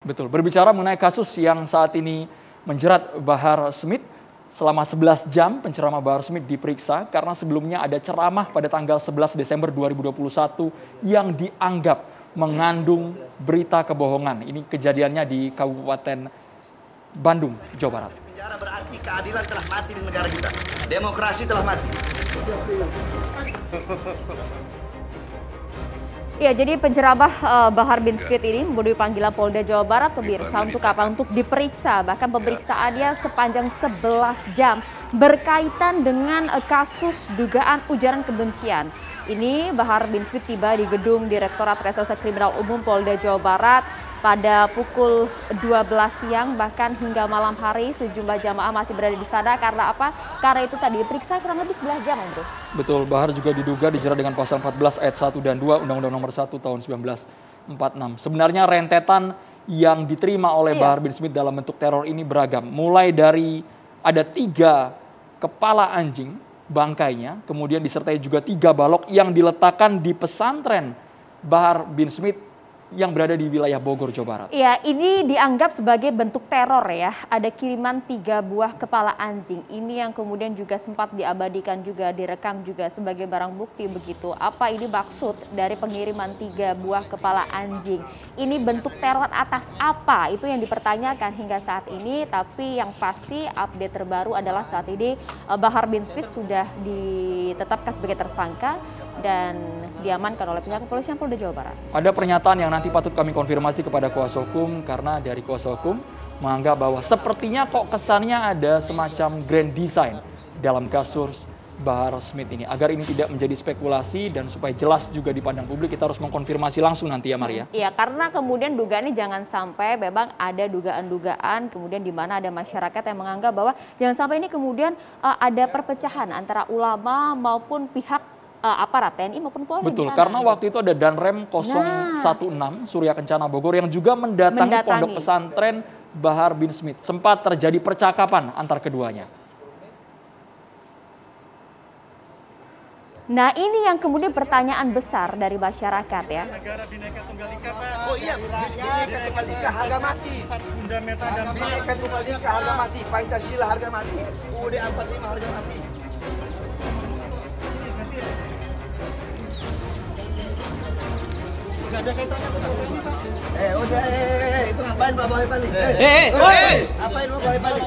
Betul, berbicara mengenai kasus yang saat ini menjerat Bahar Smith, selama 11 jam penceramah Bahar Smith diperiksa karena sebelumnya ada ceramah pada tanggal 11 Desember 2021 yang dianggap mengandung berita kebohongan. Ini kejadiannya di Kabupaten Bandung, Jawa Barat. Penjara berarti keadilan telah mati di negara kita. Demokrasi telah mati. Ya, jadi penceramah Bahar bin Smith ini memenuhi panggilan Polda Jawa Barat pemirsa untuk apa? Untuk diperiksa. Bahkan pemeriksaannya sepanjang 11 jam berkaitan dengan kasus dugaan ujaran kebencian. Ini Bahar bin Smith tiba di gedung Direktorat Reserse Kriminal Umum Polda Jawa Barat pada pukul 12 siang, bahkan hingga malam hari sejumlah jamaah masih berada di sana. Karena apa? Karena itu tadi diperiksa kurang lebih 11 jam, Bro. Betul, Bahar juga diduga dijerat dengan pasal 14 ayat 1 dan 2 Undang-Undang Nomor 1 tahun 1946. Sebenarnya rentetan yang diterima oleh Bahar bin Smith dalam bentuk teror ini beragam. Mulai dari ada 3 kepala anjing bangkainya, kemudian disertai juga 3 balok yang diletakkan di pesantren Bahar bin Smith yang berada di wilayah Bogor, Jawa Barat. Ya, ini dianggap sebagai bentuk teror ya. Ada kiriman 3 buah kepala anjing. Ini yang kemudian juga sempat diabadikan juga, direkam juga sebagai barang bukti begitu. Apa ini maksud dari pengiriman 3 buah kepala anjing? Ini bentuk teror atas apa? Itu yang dipertanyakan hingga saat ini. Tapi yang pasti update terbaru adalah saat ini Bahar bin Smith sudah ditetapkan sebagai tersangka dan diamankan oleh pihak kepolisian Polda Jawa Barat. Ada pernyataan yang nanti patut kami konfirmasi kepada kuasa hukum, karena dari kuasa hukum menganggap bahwa sepertinya kok kesannya ada semacam grand design dalam kasus Bahar Smith ini. Agar ini tidak menjadi spekulasi dan supaya jelas juga dipandang publik, kita harus mengkonfirmasi langsung nanti ya Maria. Iya, karena kemudian dugaannya jangan sampai memang ada dugaan-dugaan kemudian di mana ada masyarakat yang menganggap bahwa jangan sampai ini kemudian ada perpecahan antara ulama maupun pihak aparat TNI maupun Polri. Betul, karena waktu itu ada Danrem 016 Surya Kencana Bogor yang juga mendatangi pondok pesantren Bahar bin Smith. Sempat terjadi percakapan antar keduanya. Nah, ini yang kemudian pertanyaan besar dari masyarakat ya. Oh iya, Bhinneka Tunggal Ika harga mati. Bhinneka Tunggal Ika harga mati. Pancasila harga mati. UUD 45 harga mati. Gak ada kaitannya dengan ini, Pak. Udah, itu ngapain Pak Boy balik? Ngapain Pak Boy balik?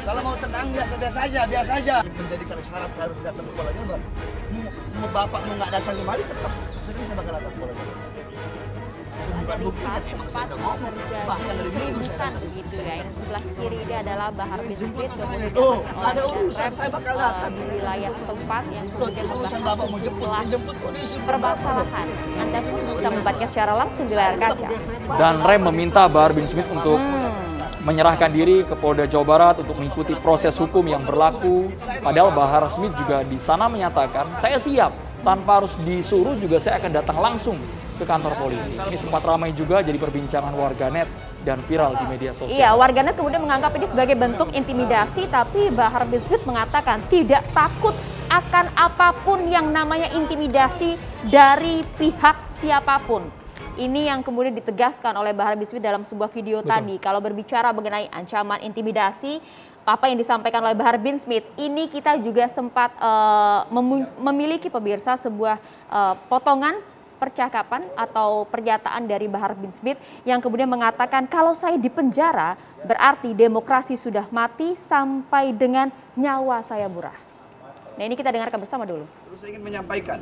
Kalau mau tenang biasa-biasa aja. Menjadikan syarat saya harus datang ke Polda Jawa Barat. Mau bapak mau nggak datang kemari tetap sering saya bakal datang ke Polda Jawa Barat. Bukan buktinya memang saya udah ngomong. Bahkan dari minggu saya begitu ya. Yang sebelah kiri ini adalah Bahar bin Smith, kemudian ada urusan saya bakal datang di wilayah tempat yang kemudian urusan bapak mau jemput polisi permasalahan. Anda pun bisa membaca secara langsung di layar kaca. Dan Rem meminta Bahar bin Smith untuk menyerahkan diri ke Polda Jawa Barat untuk mengikuti proses hukum yang berlaku. Padahal Bahar Smith juga di sana menyatakan, saya siap, tanpa harus disuruh juga saya akan datang langsung ke kantor polisi. Ini sempat ramai juga jadi perbincangan warganet dan viral di media sosial. Iya, warganet kemudian menganggap ini sebagai bentuk intimidasi, tapi Bahar bin Smith mengatakan tidak takut akan apapun yang namanya intimidasi dari pihak siapapun. Ini yang kemudian ditegaskan oleh Bahar bin Smith dalam sebuah video tadi. Kalau berbicara mengenai ancaman intimidasi, apa yang disampaikan oleh Bahar bin Smith, ini kita juga sempat memiliki pemirsa sebuah potongan percakapan atau pernyataan dari Bahar bin Smith yang kemudian mengatakan kalau saya di penjara berarti demokrasi sudah mati sampai dengan nyawa saya murah. Nah, ini kita dengarkan bersama dulu. Terus saya ingin menyampaikan,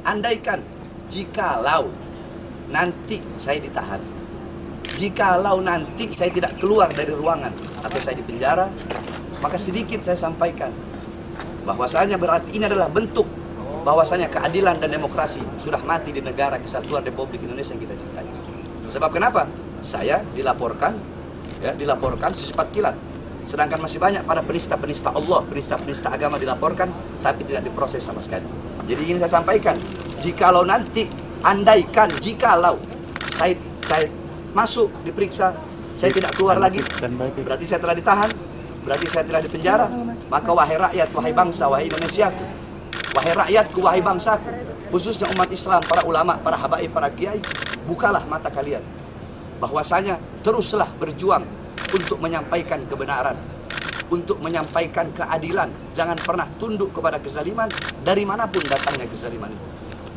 andaikan jikalau nanti saya ditahan, jikalau nanti saya tidak keluar dari ruangan atau saya di penjara, maka sedikit saya sampaikan bahwasanya berarti ini adalah bentuk bahwasanya keadilan dan demokrasi sudah mati di negara kesatuan Republik Indonesia yang kita cintai. Sebab kenapa? Saya dilaporkan secepat kilat. Sedangkan masih banyak para penista-penista Allah, penista-penista agama dilaporkan, tapi tidak diproses sama sekali. Jadi ingin saya sampaikan, jikalau nanti, andaikan, jikalau saya masuk, diperiksa, saya tidak keluar lagi, berarti saya telah ditahan, berarti saya telah dipenjara, maka wahai rakyat, wahai bangsa, wahai Indonesiaku, wahai rakyatku, wahai bangsaku, khususnya umat Islam, para ulama, para habaib, para kiai, bukalah mata kalian. Bahwasanya teruslah berjuang untuk menyampaikan kebenaran, untuk menyampaikan keadilan. Jangan pernah tunduk kepada kezaliman dari manapun datangnya kezaliman itu.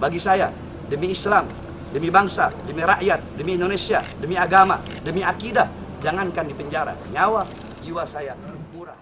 Bagi saya, demi Islam, demi bangsa, demi rakyat, demi Indonesia, demi agama, demi akidah, jangankan di penjara, nyawa, jiwa saya murah.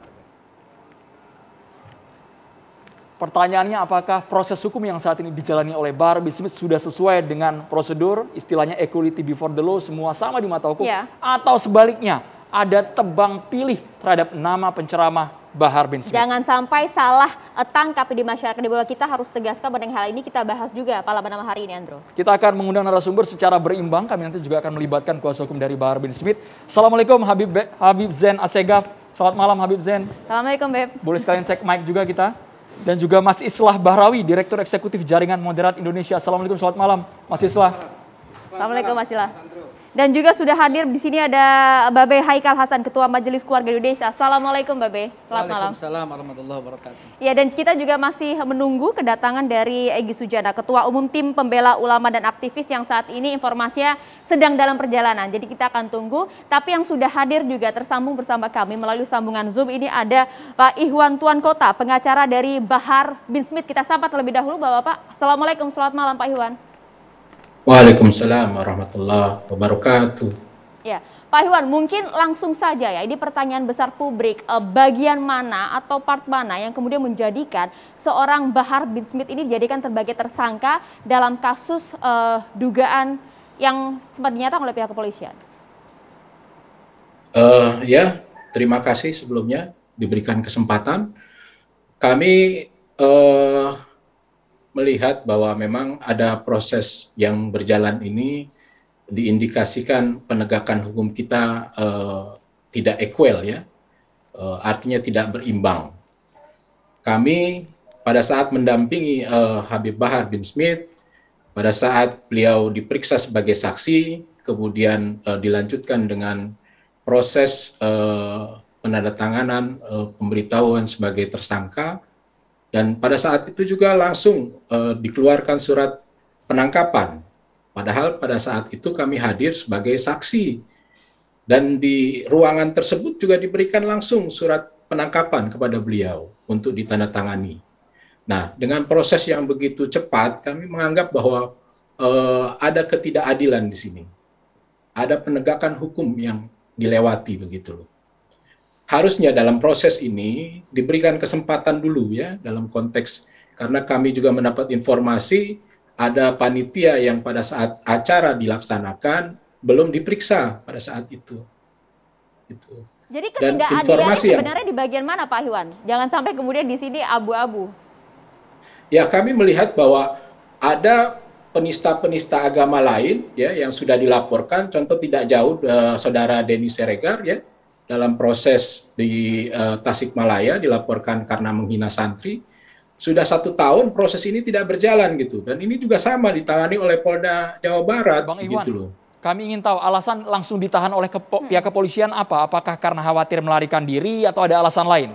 Pertanyaannya, apakah proses hukum yang saat ini dijalani oleh Bahar bin Smith sudah sesuai dengan prosedur, istilahnya equality before the law, semua sama di mata hukum, atau sebaliknya, ada tebang pilih terhadap nama penceramah Bahar bin Smith? Jangan sampai salah tangkap di masyarakat di bawah, kita harus tegaskan mengenai hal ini, kita bahas juga pada malam hari ini, Andro. Kita akan mengundang narasumber secara berimbang, kami nanti juga akan melibatkan kuasa hukum dari Bahar bin Smith. Assalamualaikum Habib Zain Assegaf, selamat malam Habib Zain. Assalamualaikum Beb. Boleh sekalian cek mic juga kita. Dan juga Mas Islah Bahrawi, Direktur Eksekutif Jaringan Moderat Indonesia. Assalamualaikum, selamat malam Mas Islah. Assalamualaikum Mas Islah. Dan juga sudah hadir di sini ada Babe Haikal Hasan, Ketua Majelis Keluarga Indonesia. Assalamualaikum Babe, selamat malam. Waalaikumsalam warahmatullahi wabarakatuh. Ya, dan kita juga masih menunggu kedatangan dari Egy Sujana, Ketua Umum Tim Pembela Ulama dan Aktivis yang saat ini informasinya sedang dalam perjalanan. Jadi kita akan tunggu. Tapi yang sudah hadir juga tersambung bersama kami melalui sambungan Zoom ini ada Pak Ihwan Tuan Kota, pengacara dari Bahar bin Smith. Kita sapa terlebih dahulu Bapak. Assalamualaikum, selamat malam Pak Ihwan. Waalaikumsalam warahmatullahi wabarakatuh. Ya, Pak Ihwan, mungkin langsung saja ya, ini pertanyaan besar publik, bagian mana atau part mana yang kemudian menjadikan seorang Bahar bin Smith ini dijadikan sebagai tersangka dalam kasus dugaan yang sempat dinyatakan oleh pihak kepolisian? Ya, terima kasih sebelumnya diberikan kesempatan. Kami melihat bahwa memang ada proses yang berjalan ini diindikasikan penegakan hukum kita tidak equal ya, artinya tidak berimbang. Kami pada saat mendampingi Habib Bahar bin Smith, pada saat beliau diperiksa sebagai saksi, kemudian dilanjutkan dengan proses penandatanganan pemberitahuan sebagai tersangka, dan pada saat itu juga langsung dikeluarkan surat penangkapan. Padahal pada saat itu kami hadir sebagai saksi. Dan di ruangan tersebut juga diberikan langsung surat penangkapan kepada beliau untuk ditandatangani. Nah, dengan proses yang begitu cepat, kami menganggap bahwa ada ketidakadilan di sini. Ada penegakan hukum yang dilewati begitu loh. Harusnya dalam proses ini diberikan kesempatan dulu ya, dalam konteks karena kami juga mendapat informasi ada panitia yang pada saat acara dilaksanakan belum diperiksa pada saat itu. Jadi ketidakadilan sebenarnya di bagian mana Pak Ihwan? Jangan sampai kemudian di sini abu-abu. Ya, kami melihat bahwa ada penista-penista agama lain ya yang sudah dilaporkan, contoh tidak jauh saudara Denny Siregar ya, dalam proses di Tasikmalaya dilaporkan karena menghina santri. Sudah 1 tahun proses ini tidak berjalan gitu, dan ini juga sama ditangani oleh Polda Jawa Barat. Bang Ihwan, gitu loh. Kami ingin tahu alasan langsung ditahan oleh pihak kepolisian apa? Apakah karena khawatir melarikan diri atau ada alasan lain?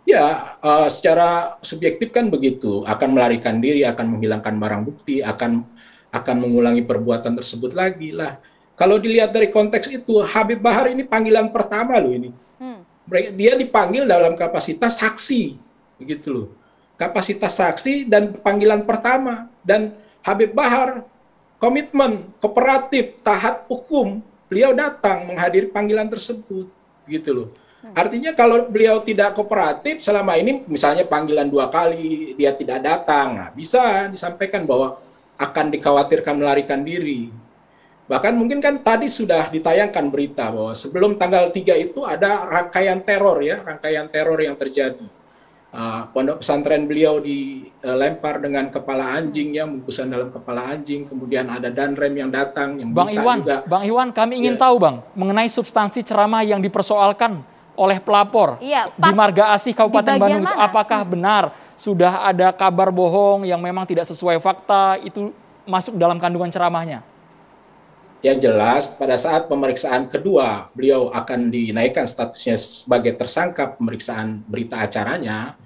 Ya, secara subjektif kan begitu, akan melarikan diri, akan menghilangkan barang bukti, akan mengulangi perbuatan tersebut lagi lah. Kalau dilihat dari konteks itu, Habib Bahar ini panggilan pertama loh ini. Dia dipanggil dalam kapasitas saksi, begitu loh. Kapasitas saksi dan panggilan pertama. Dan Habib Bahar komitmen, kooperatif, taat hukum. Beliau datang menghadiri panggilan tersebut, begitu loh. Artinya kalau beliau tidak kooperatif selama ini, misalnya panggilan 2 kali dia tidak datang, nah, bisa disampaikan bahwa akan dikhawatirkan melarikan diri. Bahkan mungkin kan tadi sudah ditayangkan berita bahwa sebelum tanggal 3 itu ada rangkaian teror ya, rangkaian teror yang terjadi. Pondok pesantren beliau dilempar dengan kepala anjing ya, bungkusan dalam kepala anjing, kemudian ada danrem yang datang yang Bang Ihwan, juga. Bang Ihwan, kami ingin tahu Bang mengenai substansi ceramah yang dipersoalkan oleh pelapor di Marga Asih Kabupaten Bandung. Apakah benar sudah ada kabar bohong yang memang tidak sesuai fakta itu masuk dalam kandungan ceramahnya? Yang jelas pada saat pemeriksaan kedua beliau akan dinaikkan statusnya sebagai tersangka pemeriksaan berita acaranya,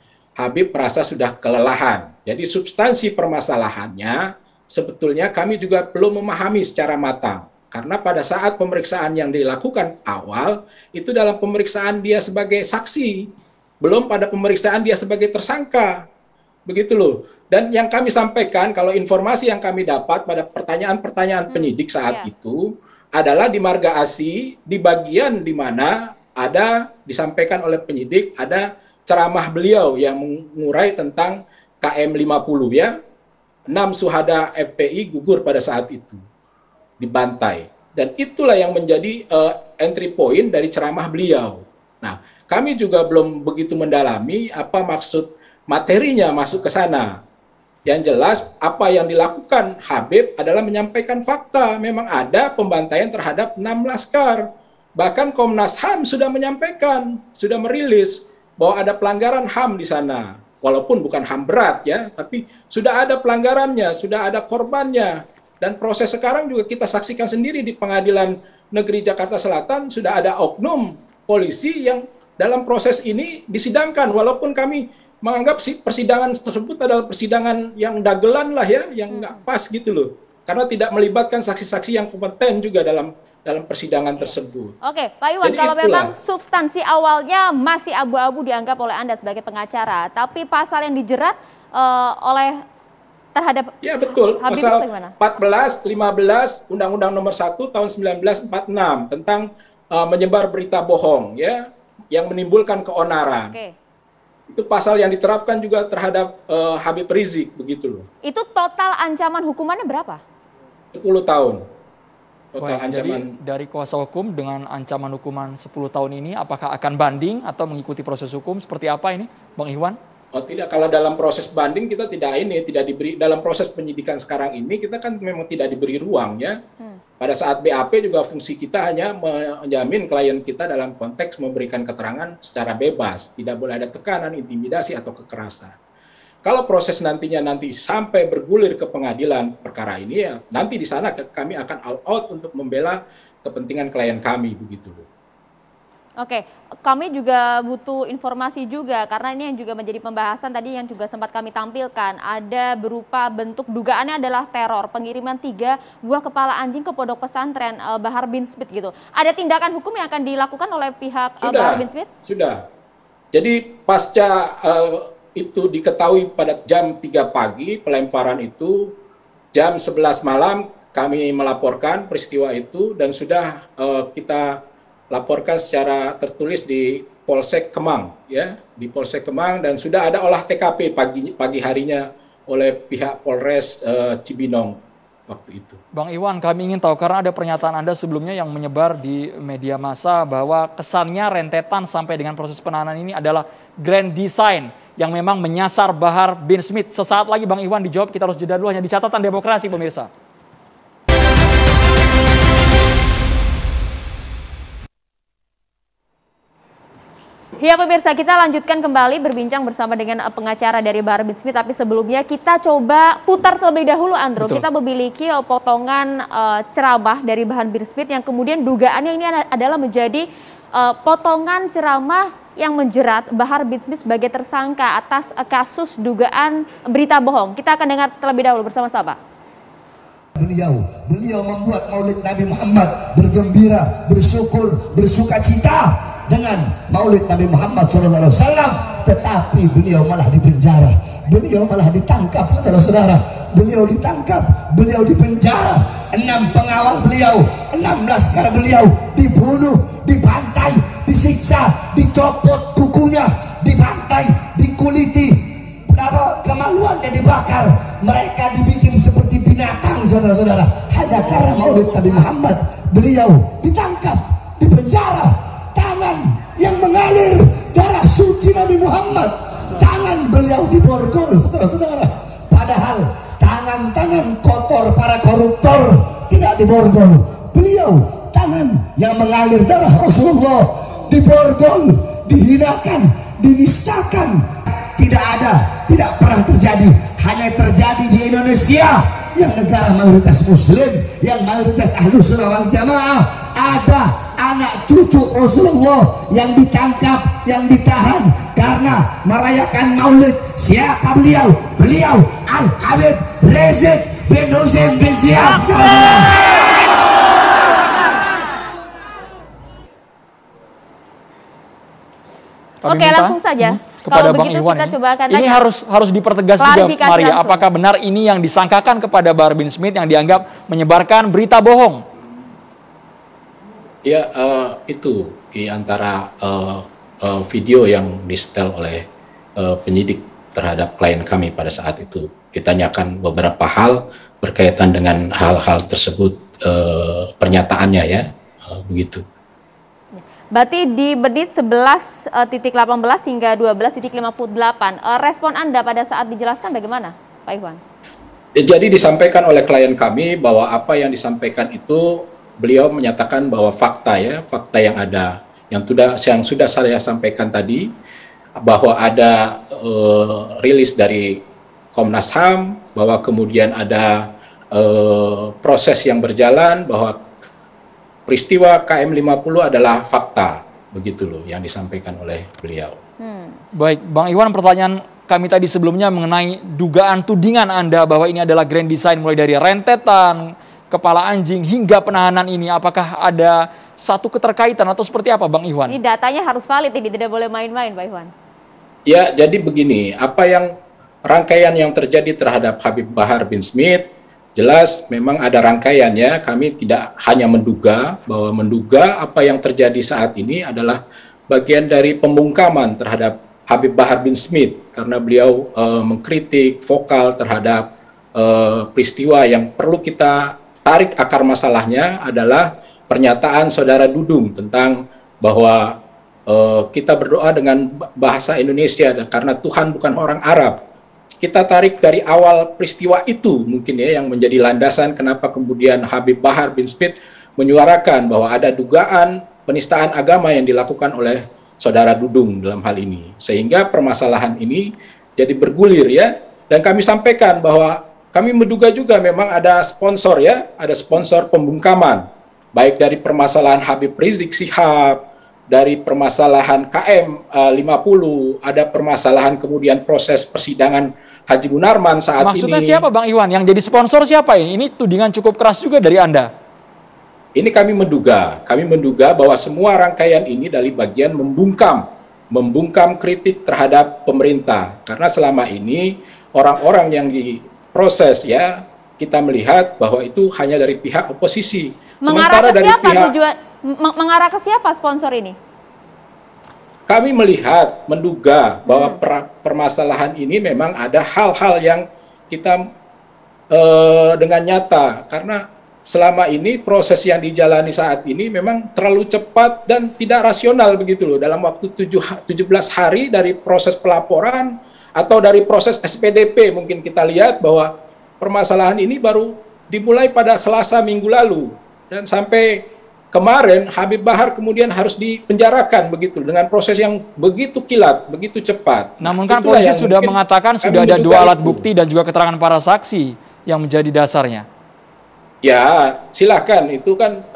Habib merasa sudah kelelahan. Jadi substansi permasalahannya sebetulnya kami juga belum memahami secara matang. Karena pada saat pemeriksaan yang dilakukan awal, itu dalam pemeriksaan dia sebagai saksi, belum pada pemeriksaan dia sebagai tersangka. Begitu loh. Dan yang kami sampaikan, kalau informasi yang kami dapat pada pertanyaan-pertanyaan penyidik saat itu, adalah di Marga Asih, di bagian di mana ada disampaikan oleh penyidik, ada ceramah beliau yang mengurai tentang KM 50 ya. 6 suhada FPI gugur pada saat itu, dibantai. Dan itulah yang menjadi entry point dari ceramah beliau. Nah, kami juga belum begitu mendalami apa maksud materinya masuk ke sana. Yang jelas apa yang dilakukan Habib adalah menyampaikan fakta. Memang ada pembantaian terhadap 6 laskar. Bahkan Komnas HAM sudah menyampaikan, sudah merilis bahwa ada pelanggaran HAM di sana. Walaupun bukan HAM berat ya, tapi sudah ada pelanggarannya, sudah ada korbannya. Dan proses sekarang juga kita saksikan sendiri di Pengadilan Negeri Jakarta Selatan, sudah ada oknum polisi yang dalam proses ini disidangkan. Walaupun kami menganggap persidangan tersebut adalah persidangan yang dagelan lah ya, yang nggak pas gitu loh. Karena tidak melibatkan saksi-saksi yang kompeten juga dalam persidangan tersebut. Oke, Pak Iwan, kalau memang substansi awalnya masih abu-abu dianggap oleh Anda sebagai pengacara, tapi pasal yang dijerat oleh terhadap ya betul, Habib pasal 14, 15, Undang-Undang Nomor 1 Tahun 1946 tentang menyebar berita bohong ya, yang menimbulkan keonaran. Oke. Itu pasal yang diterapkan juga terhadap Habib Rizik, begitu loh. Itu total ancaman hukumannya berapa? 10 tahun. Total Baik, ancaman. jadi dari kuasa hukum dengan ancaman hukuman 10 tahun ini, apakah akan banding atau mengikuti proses hukum? Seperti apa ini, Bang Iwan? Oh tidak, kalau dalam proses banding kita tidak diberi, dalam proses penyidikan sekarang ini kita kan memang tidak diberi ruang ya. Pada saat BAP juga fungsi kita hanya menjamin klien kita dalam konteks memberikan keterangan secara bebas, tidak boleh ada tekanan, intimidasi atau kekerasan. Kalau proses nantinya sampai bergulir ke pengadilan perkara ini ya, nanti di sana kami akan all out untuk membela kepentingan klien kami begitu. Oke, kami juga butuh informasi juga karena ini yang juga menjadi pembahasan tadi yang juga sempat kami tampilkan. Ada berupa bentuk dugaannya adalah teror, pengiriman 3 buah kepala anjing ke pondok pesantren Bahar bin Smith gitu. Ada tindakan hukum yang akan dilakukan oleh pihak Bahar bin Smith? Sudah. Jadi pasca itu diketahui pada jam 3 pagi pelemparan itu, jam 11 malam kami melaporkan peristiwa itu dan sudah kita laporkan secara tertulis di Polsek Kemang ya, di Polsek Kemang, dan sudah ada olah TKP pagi harinya oleh pihak Polres Cibinong waktu itu. Bang Iwan, kami ingin tahu karena ada pernyataan Anda sebelumnya yang menyebar di media massa bahwa kesannya rentetan sampai dengan proses penahanan ini adalah grand design yang memang menyasar Bahar bin Smith. Sesaat lagi Bang Iwan dijawab, kita harus jeda dulu hanya di Catatan Demokrasi pemirsa. Ya pemirsa, kita lanjutkan kembali berbincang bersama dengan pengacara dari Bahar bin Smith. Tapi sebelumnya kita coba putar terlebih dahulu, Andro. Betul. Kita memiliki potongan ceramah dari Bahar bin Smith yang kemudian dugaannya ini adalah menjadi potongan ceramah yang menjerat Bahar bin Smith sebagai tersangka atas kasus dugaan berita bohong. Kita akan dengar terlebih dahulu bersama-sama. Beliau membuat Maulid Nabi Muhammad, bergembira, bersyukur, bersukacita dengan Maulid Nabi Muhammad SAW, tetapi beliau malah dipenjara, beliau malah ditangkap, saudara-saudara. Beliau ditangkap, beliau dipenjara, 6 pengawal beliau, 6 laskar beliau dibunuh, dibantai, disiksa, dicopot kukunya, dibantai, dikuliti, kemaluannya dibakar, mereka dibikin seperti binatang, saudara-saudara, hanya karena Maulid Nabi Muhammad. Beliau ditangkap, dipenjara, tangan yang mengalir darah suci Nabi Muhammad, tangan beliau diborgol, saudara-saudara. Padahal tangan-tangan kotor para koruptor tidak diborgol. Beliau tangan yang mengalir darah Rasulullah diborgol, dihinakan, dinistakan. Tidak ada, tidak pernah terjadi, hanya terjadi di Indonesia yang negara mayoritas muslim, yang mayoritas ahlus sunnah wal jamaah. Ada anak cucu Rasulullah yang ditangkap, yang ditahan karena merayakan maulid. Siapa beliau? Beliau Al-Habib Rizik bin Husain bin Syihab. Oke, langsung saja. Kepada Kalau Bang begitu Iwan kita ini. coba akan Ini tanya. harus dipertegas juga, Klarifikasi Maria. langsung. Apakah benar ini yang disangkakan kepada Bahar bin Smith yang dianggap menyebarkan berita bohong? Ya, itu di antara video yang disetel oleh penyidik terhadap klien kami pada saat itu. Ditanyakan beberapa hal berkaitan dengan hal-hal tersebut, pernyataannya ya, begitu. Berarti di menit 11.18 hingga 12.58, respon Anda pada saat dijelaskan bagaimana, Pak Iwan? Jadi disampaikan oleh klien kami bahwa apa yang disampaikan itu beliau menyatakan bahwa fakta ya, fakta yang ada, yang sudah saya sampaikan tadi, bahwa ada rilis dari Komnas HAM, bahwa kemudian ada proses yang berjalan, bahwa peristiwa KM50 adalah fakta, begitu loh yang disampaikan oleh beliau. Baik, Bang Iwan, pertanyaan kami tadi sebelumnya mengenai dugaan tudingan Anda bahwa ini adalah grand design mulai dari rentetan, kepala anjing, hingga penahanan ini. Apakah ada satu keterkaitan atau seperti apa, Bang Iwan? Ini datanya harus valid, ini tidak boleh main-main, Pak Iwan. Ya, jadi begini, apa yang rangkaian yang terjadi terhadap Habib Bahar bin Smith, jelas memang ada rangkaiannya. Kami tidak hanya menduga, bahwa menduga apa yang terjadi saat ini adalah bagian dari pembungkaman terhadap Habib Bahar bin Smith, karena beliau mengkritik vokal terhadap peristiwa yang perlu kita tarik akar masalahnya adalah pernyataan saudara Dudung tentang bahwa kita berdoa dengan bahasa Indonesia karena Tuhan bukan orang Arab. Kita tarik dari awal peristiwa itu mungkin ya yang menjadi landasan kenapa kemudian Habib Bahar bin Smith menyuarakan bahwa ada dugaan penistaan agama yang dilakukan oleh saudara Dudung dalam hal ini. Sehingga permasalahan ini jadi bergulir ya. Dan kami sampaikan bahwa kami menduga juga memang ada sponsor ya, ada sponsor pembungkaman. Baik dari permasalahan Habib Rizik Syihab, dari permasalahan KM50, ada permasalahan kemudian proses persidangan Haji Munarman saat Maksudnya ini. siapa, Bang Iwan? Yang jadi sponsor siapa ini? Ini tudingan cukup keras juga dari Anda. Ini kami menduga bahwa semua rangkaian ini dari bagian membungkam kritik terhadap pemerintah. Karena selama ini orang-orang yang diproses ya, kita melihat bahwa itu hanya dari pihak oposisi. Mengarah ke siapa tujuan? Mengarah ke siapa sponsor ini? Kami melihat, menduga bahwa permasalahan ini memang ada hal-hal yang kita dengan nyata. Karena selama ini proses yang dijalani saat ini memang terlalu cepat dan tidak rasional begitu loh. Dalam waktu 17 hari dari proses pelaporan atau dari proses SPDP mungkin kita lihat bahwa permasalahan ini baru dimulai pada Selasa minggu lalu. Dan sampai kemarin Habib Bahar kemudian harus dipenjarakan begitu dengan proses yang begitu kilat, begitu cepat. Namun kan polisi sudah mengatakan sudah ada 2 alat bukti dan juga keterangan para saksi yang menjadi dasarnya. Ya, silakan, itu kan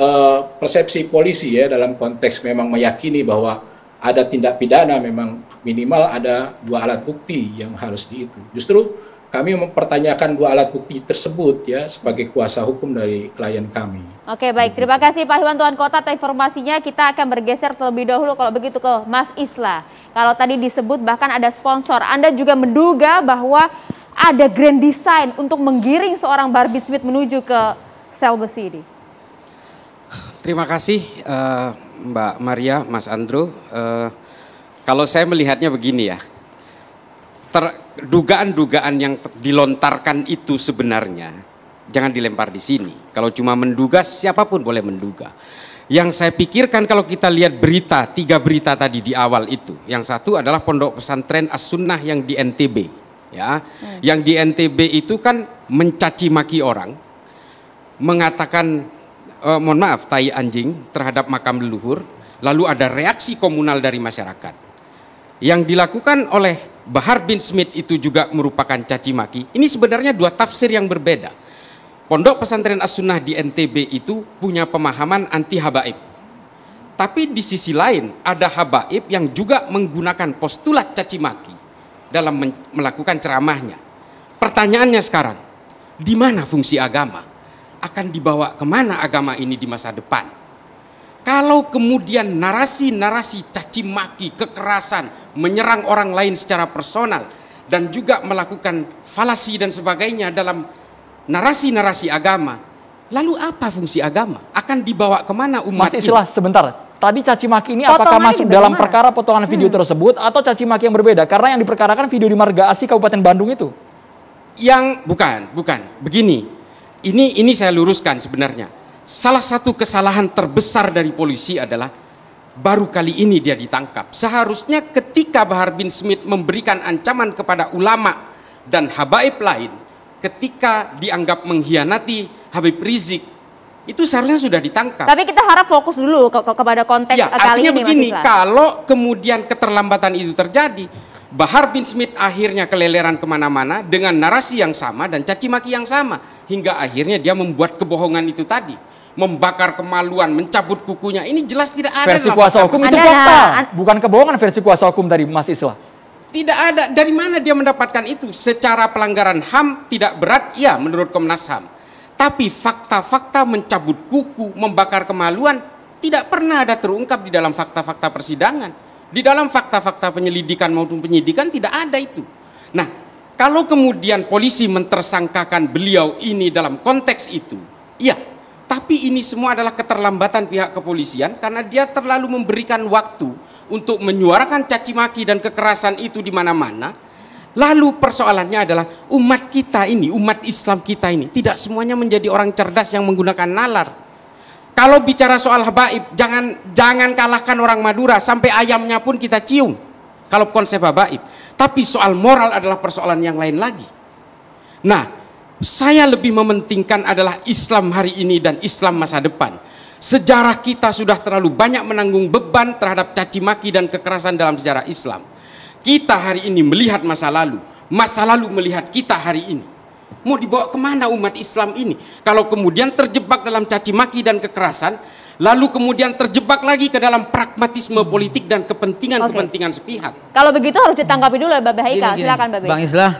persepsi polisi ya dalam konteks memang meyakini bahwa ada tindak pidana, memang minimal ada 2 alat bukti yang harus itu. Justru kami mempertanyakan 2 alat bukti tersebut ya sebagai kuasa hukum dari klien kami. Oke, baik. Terima kasih Pak Iwan Tuan Kota atas informasinya. Kita akan bergeser terlebih dahulu kalau begitu ke Mas Isla. Kalau tadi disebut bahkan ada sponsor, Anda juga menduga bahwa ada grand design untuk menggiring seorang Bahar bin Smith menuju ke sel besi ini. Terima kasih Mbak Maria, Mas Andrew. Kalau saya melihatnya begini ya, dugaan-dugaan yang dilontarkan itu sebenarnya jangan dilempar di sini. Kalau cuma menduga, siapapun boleh menduga. Yang saya pikirkan kalau kita lihat berita, 3 berita tadi di awal itu. Yang satu adalah Pondok Pesantren As-Sunnah yang di NTB. Ya, yang di NTB itu kan mencaci maki orang, mengatakan mohon maaf, tai anjing terhadap makam leluhur, lalu ada reaksi komunal dari masyarakat. Yang dilakukan oleh Bahar bin Smith itu juga merupakan caci maki. Ini sebenarnya 2 tafsir yang berbeda. Pondok Pesantren As-Sunnah di NTB itu punya pemahaman anti habaib. Tapi di sisi lain ada habaib yang juga menggunakan postulat caci maki dalam melakukan ceramahnya. Pertanyaannya sekarang, di mana fungsi agama? Akan dibawa kemana agama ini di masa depan? Kalau kemudian narasi-narasi caci maki, kekerasan, menyerang orang lain secara personal, dan juga melakukan falasi dan sebagainya dalam narasi-narasi agama, lalu apa fungsi agama? Akan dibawa kemana umat Mas Islah, sebentar. Tadi caci maki ini apakah Potongannya masuk bagaimana? dalam perkara potongan video tersebut atau caci maki yang berbeda? Karena yang diperkarakan video di Marga Asih Kabupaten Bandung itu. Yang bukan. Begini, ini saya luruskan sebenarnya. Salah satu kesalahan terbesar dari polisi adalah baru kali ini dia ditangkap. Seharusnya ketika Bahar bin Smith memberikan ancaman kepada ulama dan habaib lain, ketika dianggap mengkhianati Habib Rizik, itu seharusnya sudah ditangkap. Tapi kita harap fokus dulu kepada konteks Ya, kali artinya ini, begini, Mas Islah. kalau kemudian keterlambatan itu terjadi, Bahar bin Smith akhirnya keleleran kemana-mana dengan narasi yang sama dan caci maki yang sama, hingga akhirnya dia membuat kebohongan itu tadi, membakar kemaluan, mencabut kukunya. Ini jelas tidak ada Versi dalam kuasa fakta hukum itu persidangan. fakta, bukan kebohongan versi kuasa hukum tadi, Mas Islah. Tidak ada. Dari mana dia mendapatkan itu? Secara pelanggaran HAM tidak berat, ya menurut Komnas HAM. Tapi fakta-fakta mencabut kuku, membakar kemaluan tidak pernah ada terungkap di dalam fakta-fakta persidangan. Di dalam fakta-fakta penyelidikan maupun penyidikan tidak ada itu. Nah, kalau kemudian polisi mentersangkakan beliau ini dalam konteks itu, ya, tapi ini semua adalah keterlambatan pihak kepolisian karena dia terlalu memberikan waktu untuk menyuarakan caci maki dan kekerasan itu di mana-mana. Lalu persoalannya adalah umat kita ini, umat Islam kita ini tidak semuanya menjadi orang cerdas yang menggunakan nalar. Kalau bicara soal habaib, jangan kalahkan orang Madura, sampai ayamnya pun kita cium kalau konsep habaib. Tapi soal moral adalah persoalan yang lain lagi. Nah, saya lebih mementingkan adalah Islam hari ini dan Islam masa depan. Sejarah kita sudah terlalu banyak menanggung beban terhadap caci maki dan kekerasan dalam sejarah Islam. Kita hari ini melihat masa lalu melihat kita hari ini. Mau dibawa kemana umat Islam ini? Kalau kemudian terjebak dalam caci maki dan kekerasan, lalu kemudian terjebak lagi ke dalam pragmatisme politik dan kepentingan-kepentingan sepihak. Kalau begitu harus ditanggapi dulu Mbak Haikal. Gini. Silakan Mbak Bang Islah,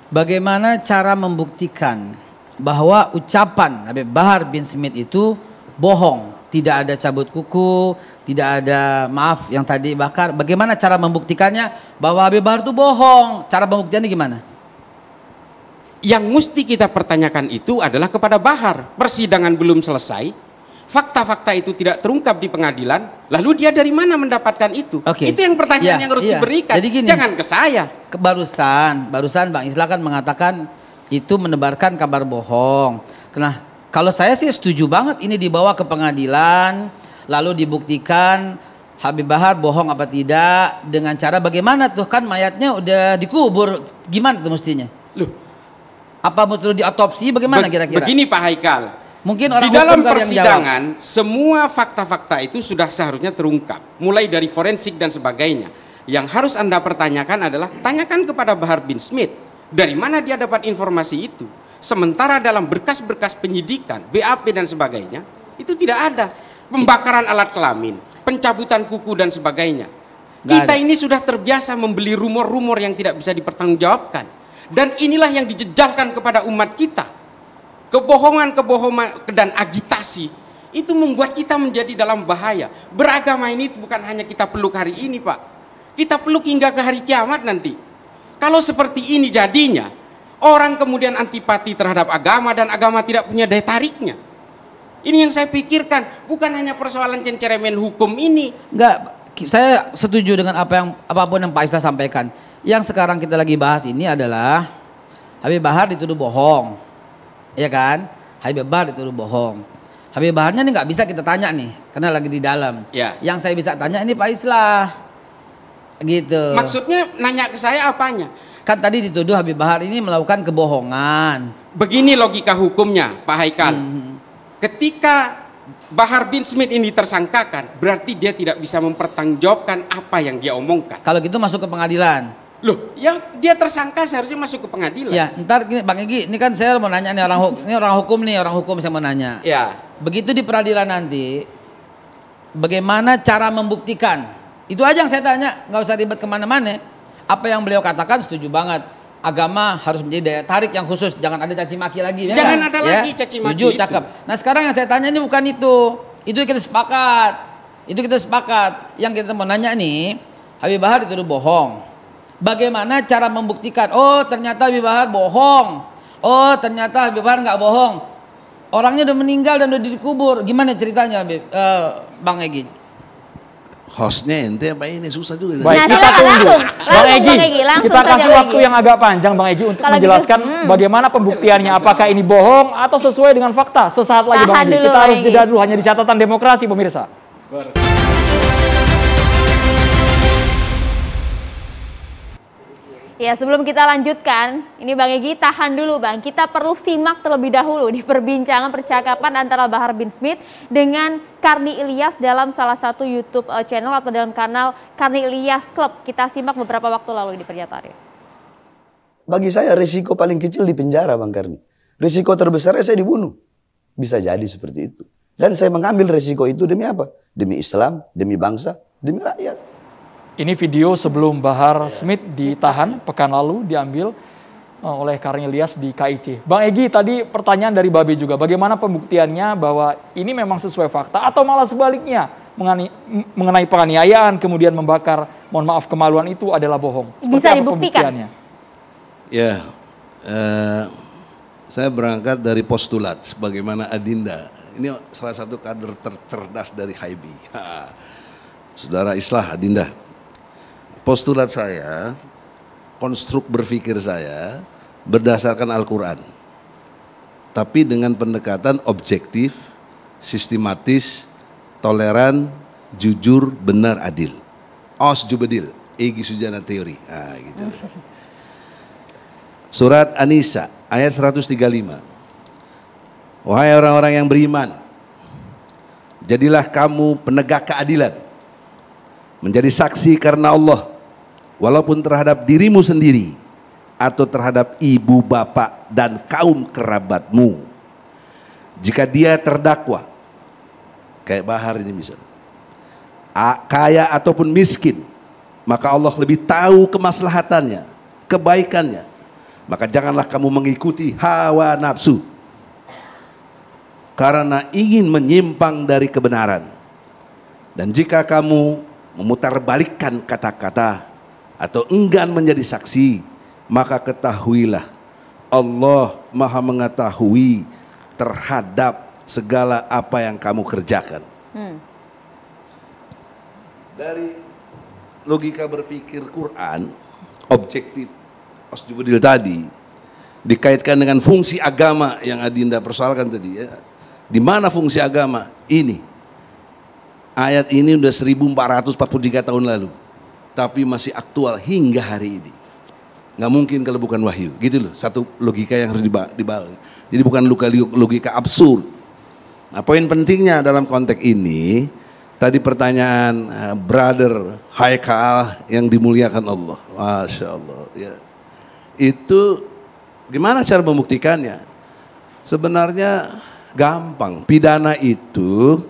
bagaimana cara membuktikan bahwa ucapan Habib Bahar bin Smith itu bohong? Tidak ada cabut kuku, tidak ada maaf yang tadi bakar. Bagaimana cara membuktikannya bahwa Habib Bahar itu bohong? Cara pembuktiannya gimana? Yang mesti kita pertanyakan itu adalah kepada Bahar. Persidangan belum selesai, fakta-fakta itu tidak terungkap di pengadilan, lalu dia dari mana mendapatkan itu? Oke. Itu yang pertanyaan yang harus diberikan. Jadi gini, jangan ke saya. Barusan Bang Islah kan mengatakan itu menebarkan kabar bohong. Nah, kalau saya sih setuju banget ini dibawa ke pengadilan, lalu dibuktikan Habib Bahar bohong apa tidak, dengan cara bagaimana tuh, kan mayatnya udah dikubur, gimana tuh mestinya? Loh, apa betul diotopsi, bagaimana kira-kira? Begini Pak Haikal, Mungkin orang di dalam hukum kali yang persidangan semua fakta-fakta itu sudah seharusnya terungkap, mulai dari forensik dan sebagainya. Yang harus Anda pertanyakan adalah tanyakan kepada Bahar bin Smith, dari mana dia dapat informasi itu. Sementara dalam berkas-berkas penyidikan, BAP dan sebagainya, itu tidak ada. Pembakaran alat kelamin, pencabutan kuku dan sebagainya. Kita ini sudah terbiasa membeli rumor-rumor yang tidak bisa dipertanggungjawabkan. Dan inilah yang dijejalkan kepada umat kita. Kebohongan-kebohongan dan agitasi, itu membuat kita menjadi dalam bahaya. Beragama ini bukan hanya kita peluk hari ini, Pak. Kita peluk hingga ke hari kiamat nanti. Kalau seperti ini jadinya, orang kemudian antipati terhadap agama dan agama tidak punya daya tariknya. Ini yang saya pikirkan, bukan hanya persoalan cenceremen hukum ini. Enggak, saya setuju dengan apapun yang Pak Islah sampaikan. Yang sekarang kita lagi bahas ini adalah Habib Bahar dituduh bohong, ya kan? Habib Bahar dituduh bohong. Habib Baharnya ini nggak bisa kita tanya nih, karena lagi di dalam. Ya. Yang saya bisa tanya ini Pak Islah, gitu. Maksudnya nanya ke saya apanya? Kan tadi dituduh Habib Bahar ini melakukan kebohongan. Begini logika hukumnya, Pak Haikal. Ketika Bahar bin Smith ini tersangkakan, berarti dia tidak bisa mempertanggungjawabkan apa yang dia omongkan. Kalau gitu masuk ke pengadilan. Loh, yang dia tersangka seharusnya masuk ke pengadilan. Ya, ntar gini, Bang Egy, ini kan saya mau nanya nih orang hukum saya mau nanya. Ya. Begitu di peradilan nanti, bagaimana cara membuktikan? Itu aja yang saya tanya, nggak usah ribet kemana-mana. Apa yang beliau katakan setuju banget. Agama harus menjadi daya tarik yang khusus, jangan ada caci maki lagi. Jangan ada lagi caci maki. Setuju, cakep. Nah sekarang yang saya tanya ini bukan itu. Itu kita sepakat. Yang kita mau nanya nih, Habib Bahar itu bohong. Bagaimana cara membuktikan? Oh ternyata Habib Bahar bohong. Oh ternyata Habib Bahar nggak bohong. Orangnya udah meninggal dan udah dikubur. Gimana ceritanya, Bang Egy? Hostnya ente apa ini susah juga. Baik, Nah, kita silakan, tunggu. Bang Egy, langsung Kita saja, kasih Bang waktu Egy. yang agak panjang Bang Egy untuk Kalau gitu, menjelaskan bagaimana pembuktiannya. Apakah ini bohong atau sesuai dengan fakta? Sesaat lagi Bang Tahan Egy. dulu, Kita Bang harus Egy. jeda dulu hanya di catatan demokrasi pemirsa. Ya, sebelum kita lanjutkan, ini Bang Egy tahan dulu Bang. Kita perlu simak terlebih dahulu di perbincangan percakapan antara Bahar bin Smith dengan Karni Ilyas dalam salah satu YouTube channel atau dalam kanal Karni Ilyas Club. Kita simak beberapa waktu lalu di pernyataannya. Bagi saya risiko paling kecil di penjara Bang Karni. Risiko terbesarnya saya dibunuh. Bisa jadi seperti itu. Dan saya mengambil risiko itu demi apa? Demi Islam, demi bangsa, demi rakyat. Ini video sebelum Bahar Smith ditahan pekan lalu diambil oleh Karni Ilyas di KIC. Bang Egy, tadi pertanyaan dari Babe juga, bagaimana pembuktiannya bahwa ini memang sesuai fakta atau malah sebaliknya mengenai penganiayaan kemudian membakar, mohon maaf, kemaluan itu adalah bohong. Bisa dibuktikan? Ya, saya berangkat dari postulat sebagaimana Adinda. Ini salah satu kader tercerdas dari HIB. Saudara Islah Adinda. Postulat saya, konstruk berpikir saya berdasarkan Al-Quran. Tapi dengan pendekatan objektif, sistematis, toleran, jujur, benar, adil. Os jubedil, Egy Sujana teori. Nah, gitu. Surat An-Nisa ayat 135. Wahai orang-orang yang beriman, jadilah kamu penegak keadilan, menjadi saksi karena Allah, walaupun terhadap dirimu sendiri atau terhadap ibu, bapak, dan kaum kerabatmu. Jika dia terdakwa, kayak Bahar ini misalnya, kaya ataupun miskin, maka Allah lebih tahu kemaslahatannya, kebaikannya. Maka janganlah kamu mengikuti hawa nafsu karena ingin menyimpang dari kebenaran. Dan jika kamu memutarbalikkan kata-kata atau enggan menjadi saksi, maka ketahuilah Allah Maha mengetahui terhadap segala apa yang kamu kerjakan. Dari logika berpikir Quran, objektif Osjubudil tadi dikaitkan dengan fungsi agama yang Adinda persoalkan tadi ya. Di mana fungsi agama? Ini. Ayat ini udah 1443 tahun lalu. Tapi masih aktual hingga hari ini. Nggak mungkin kalau bukan wahyu. Gitu loh, satu logika yang harus dibawa. Jadi bukan logika absurd. Nah, poin pentingnya dalam konteks ini, tadi pertanyaan brother Haikal yang dimuliakan Allah. Masya Allah. Ya. Itu gimana cara membuktikannya? Sebenarnya gampang. Pidana itu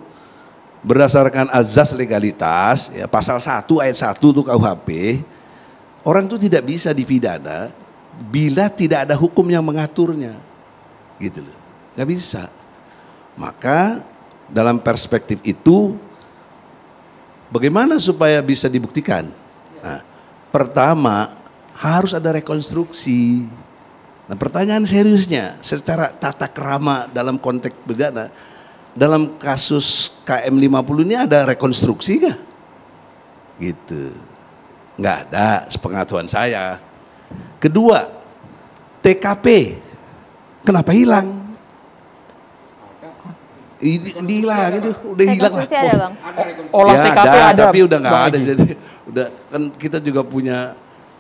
berdasarkan azas legalitas, ya, pasal 1 ayat 1 itu KUHP, orang itu tidak bisa dipidana bila tidak ada hukum yang mengaturnya. Gitu loh. Nggak bisa. Maka dalam perspektif itu, bagaimana supaya bisa dibuktikan? Nah, pertama harus ada rekonstruksi. Nah, pertanyaan seriusnya secara tata krama dalam konteks pidana, dalam kasus KM50 ini ada rekonstruksi nggak? Gitu, nggak ada sepengetahuan saya. Kedua, TKP kenapa hilang? Hilang itu, udah hilang lah. Rekonstruksi ada, Bang? Olah Ya, TKP ada, tapi udah nggak Bang ada. Egy. Jadi udah kan kita juga punya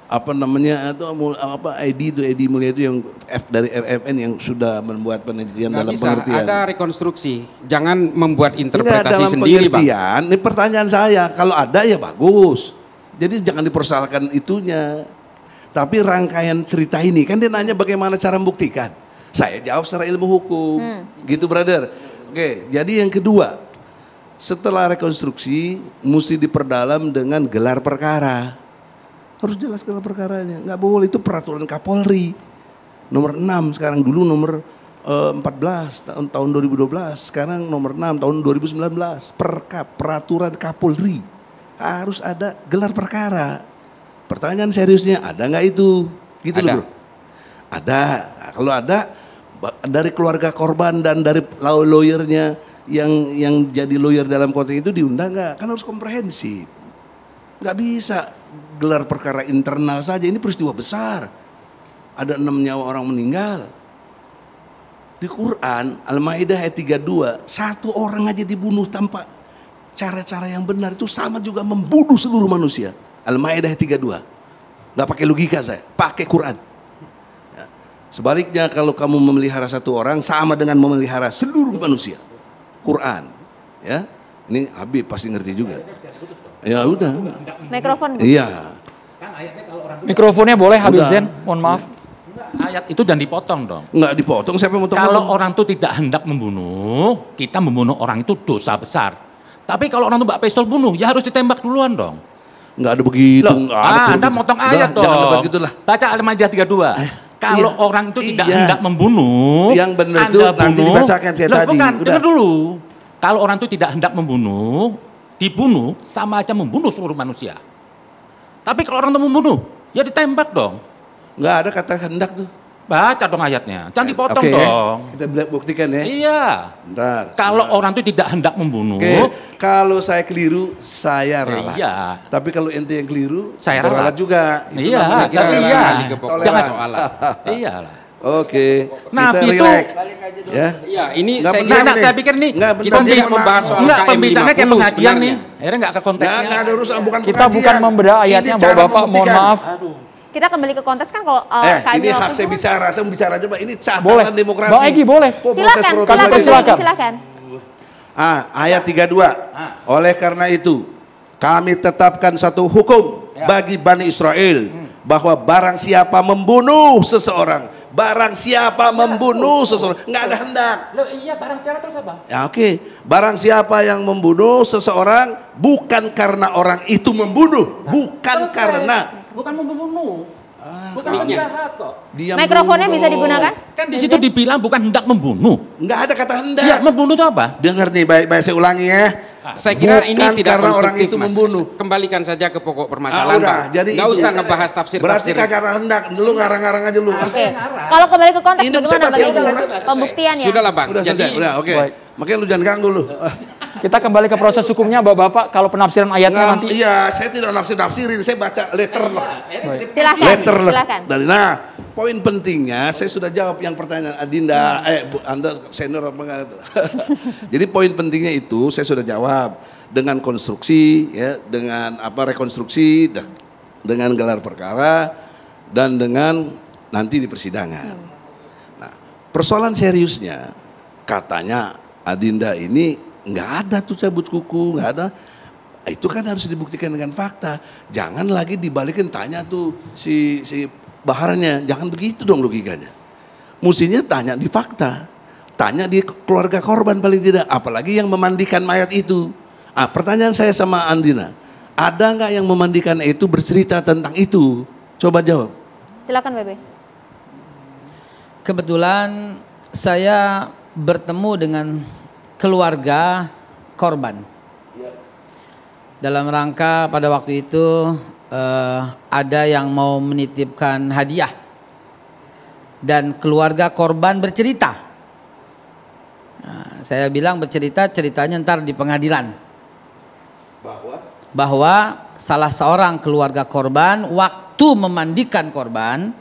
apa namanya itu apa ID mulia itu yang dari FFN yang sudah membuat penelitian Nggak dalam bisa, pengertian. ada rekonstruksi. Jangan membuat Enggak, interpretasi dalam sendiri, Bang. pengertian, ini pertanyaan saya, kalau ada ya bagus. Jadi jangan dipersoalkan itunya. Tapi rangkaian cerita ini, kan dia nanya bagaimana cara membuktikan. Saya jawab secara ilmu hukum. Gitu brother. Oke, jadi yang kedua, Setelah rekonstruksi mesti diperdalam dengan gelar perkara. Harus jelas gelar perkaranya. Nggak boleh, itu peraturan Kapolri nomor 6 sekarang, dulu nomor 14 tahun 2012, sekarang nomor 6 tahun 2019. Peraturan Kapolri harus ada gelar perkara. Pertanyaan seriusnya, ada nggak itu? Gitu loh, Bro. Ada. Nah, kalau ada dari keluarga korban dan dari lawyernya yang jadi lawyer dalam konteks itu diundang nggak? Kan harus komprehensif. Nggak bisa gelar perkara internal saja, ini peristiwa besar. Ada 6 nyawa orang meninggal. Di Quran, Al-Maidah ayat 32, 1 orang aja dibunuh tanpa cara-cara yang benar, itu sama juga membunuh seluruh manusia. Al-Maidah ayat 32. Nggak pakai logika saya, pakai Quran. Ya. Sebaliknya kalau kamu memelihara 1 orang sama dengan memelihara seluruh manusia. Quran, ya. Ini Habib pasti ngerti juga. Ya udah. Mikrofon. Iya. Mikrofonnya boleh Habib Zain, mohon maaf. Ayat itu dan dipotong dong. Nggak dipotong, siapa yang potong? Kalau orang itu tidak hendak membunuh, kita membunuh orang itu dosa besar. Tapi kalau orang itu mbak pistol bunuh, ya harus ditembak duluan dong. Nggak ada begitu. Loh, Anda motong ayat dong. Jangan debat gitulah. Baca Al-Maidah 32. Kalau iya, orang itu tidak iya. hendak membunuh, yang benar itu nanti dibacakan saya tadi. Bukan, Udah. dengar dulu. Kalau orang itu tidak hendak membunuh, dibunuh sama aja membunuh seluruh manusia. Tapi kalau orang itu membunuh, ya ditembak dong. Nggak ada kata hendak tuh. Baca dong ayatnya, jangan dipotong Oke, dong. Kita buktikan ya. Iya. Bentar. Kalau orang itu tidak hendak membunuh, Oke, kalau saya keliru, saya ralat. iya. Tapi kalau ente yang keliru, Saya ralat ralat. juga. Itu Iya, namanya tapi iya. toleran. Jangan soalan. Iyalah. Oke, Nah, kita itu- relax. Ya. Iya, ini Nggak saya benar kira nih. saya pikir nih Nggak, kita bentar, tidak dia membahas soal Enggak, KM pembicaranya kayak 50 pengajian nih. sebenarnya. Akhirnya enggak ke konteksnya. Nggak ada urusan, bukan Kita bukan pengajian. membedah ayatnya, Ini cara Bapak-bapak, mohon membuktikan. maaf. Kita kembali ke konteks kan kalau Ini hak saya bicara, saya mau bicara aja Pak. Ini Boleh. catatan demokrasi. Bang Egy, boleh. Kok Silakan, protes-protes silakan, lagi? silakan. silakan. Ayat 32. Oleh karena itu, kami tetapkan satu hukum bagi Bani Israel bahwa barang siapa membunuh seseorang, nggak ada hendak. Loh, iya, barang siapa terus apa? Ya oke, barang siapa yang membunuh seseorang bukan karena orang itu membunuh, bukan karena Bukan membunuh. Bukan penjahat kok. dia Mikrofonnya membunuh. bisa digunakan? Kan di situ dibilang bukan hendak membunuh. Nggak ada kata hendak. Iya, membunuh itu apa? Dengar nih, baik-baik saya ulangi ya. Saya kira ini Bukan tidak karena orang konstruktif, itu Mas. membunuh. Kembalikan saja ke pokok permasalahan, udah, Pak. jadi Nggak itu. usah ngebahas tafsir-tafsir. Berarti kagak ada hendak, lu ngarang-ngarang aja lu. Oke. Kalau kembali ke konteks Ini bagaimana saya Bang baca Egy? orang. Pembuktiannya. Sudahlah, Bang. Udah Jadi selesai, udah oke. Baik. Makanya lu jangan ganggu lu. Kita kembali ke proses hukumnya, Bapak-bapak. Kalau penafsiran ayatnya nanti Iya, saya tidak nafsirin, saya baca letter lah. Silakan. Letter lah. Silakan. Dari poin pentingnya saya sudah jawab yang pertanyaan Adinda, Bu, Anda senior apa enggak? Jadi poin pentingnya itu saya sudah jawab dengan konstruksi ya, dengan rekonstruksi, dengan gelar perkara dan dengan nanti di persidangan. Nah, persoalan seriusnya katanya Adinda ini nggak ada tuh cabut kuku, nggak ada. Itu kan harus dibuktikan dengan fakta. Jangan lagi dibalikin tanya tuh si baharnya, jangan begitu dong logikanya. Mestinya tanya di fakta, tanya di keluarga korban paling tidak, apalagi yang memandikan mayat itu. Pertanyaan saya sama Andina, ada nggak yang memandikan itu bercerita tentang itu? Coba jawab. Silakan Bebe. Kebetulan saya bertemu dengan keluarga korban. Dalam rangka pada waktu itu ada yang mau menitipkan hadiah dan keluarga korban bercerita. Nah, saya bilang ceritanya ntar di pengadilan. Bahwa salah seorang keluarga korban waktu memandikan korban,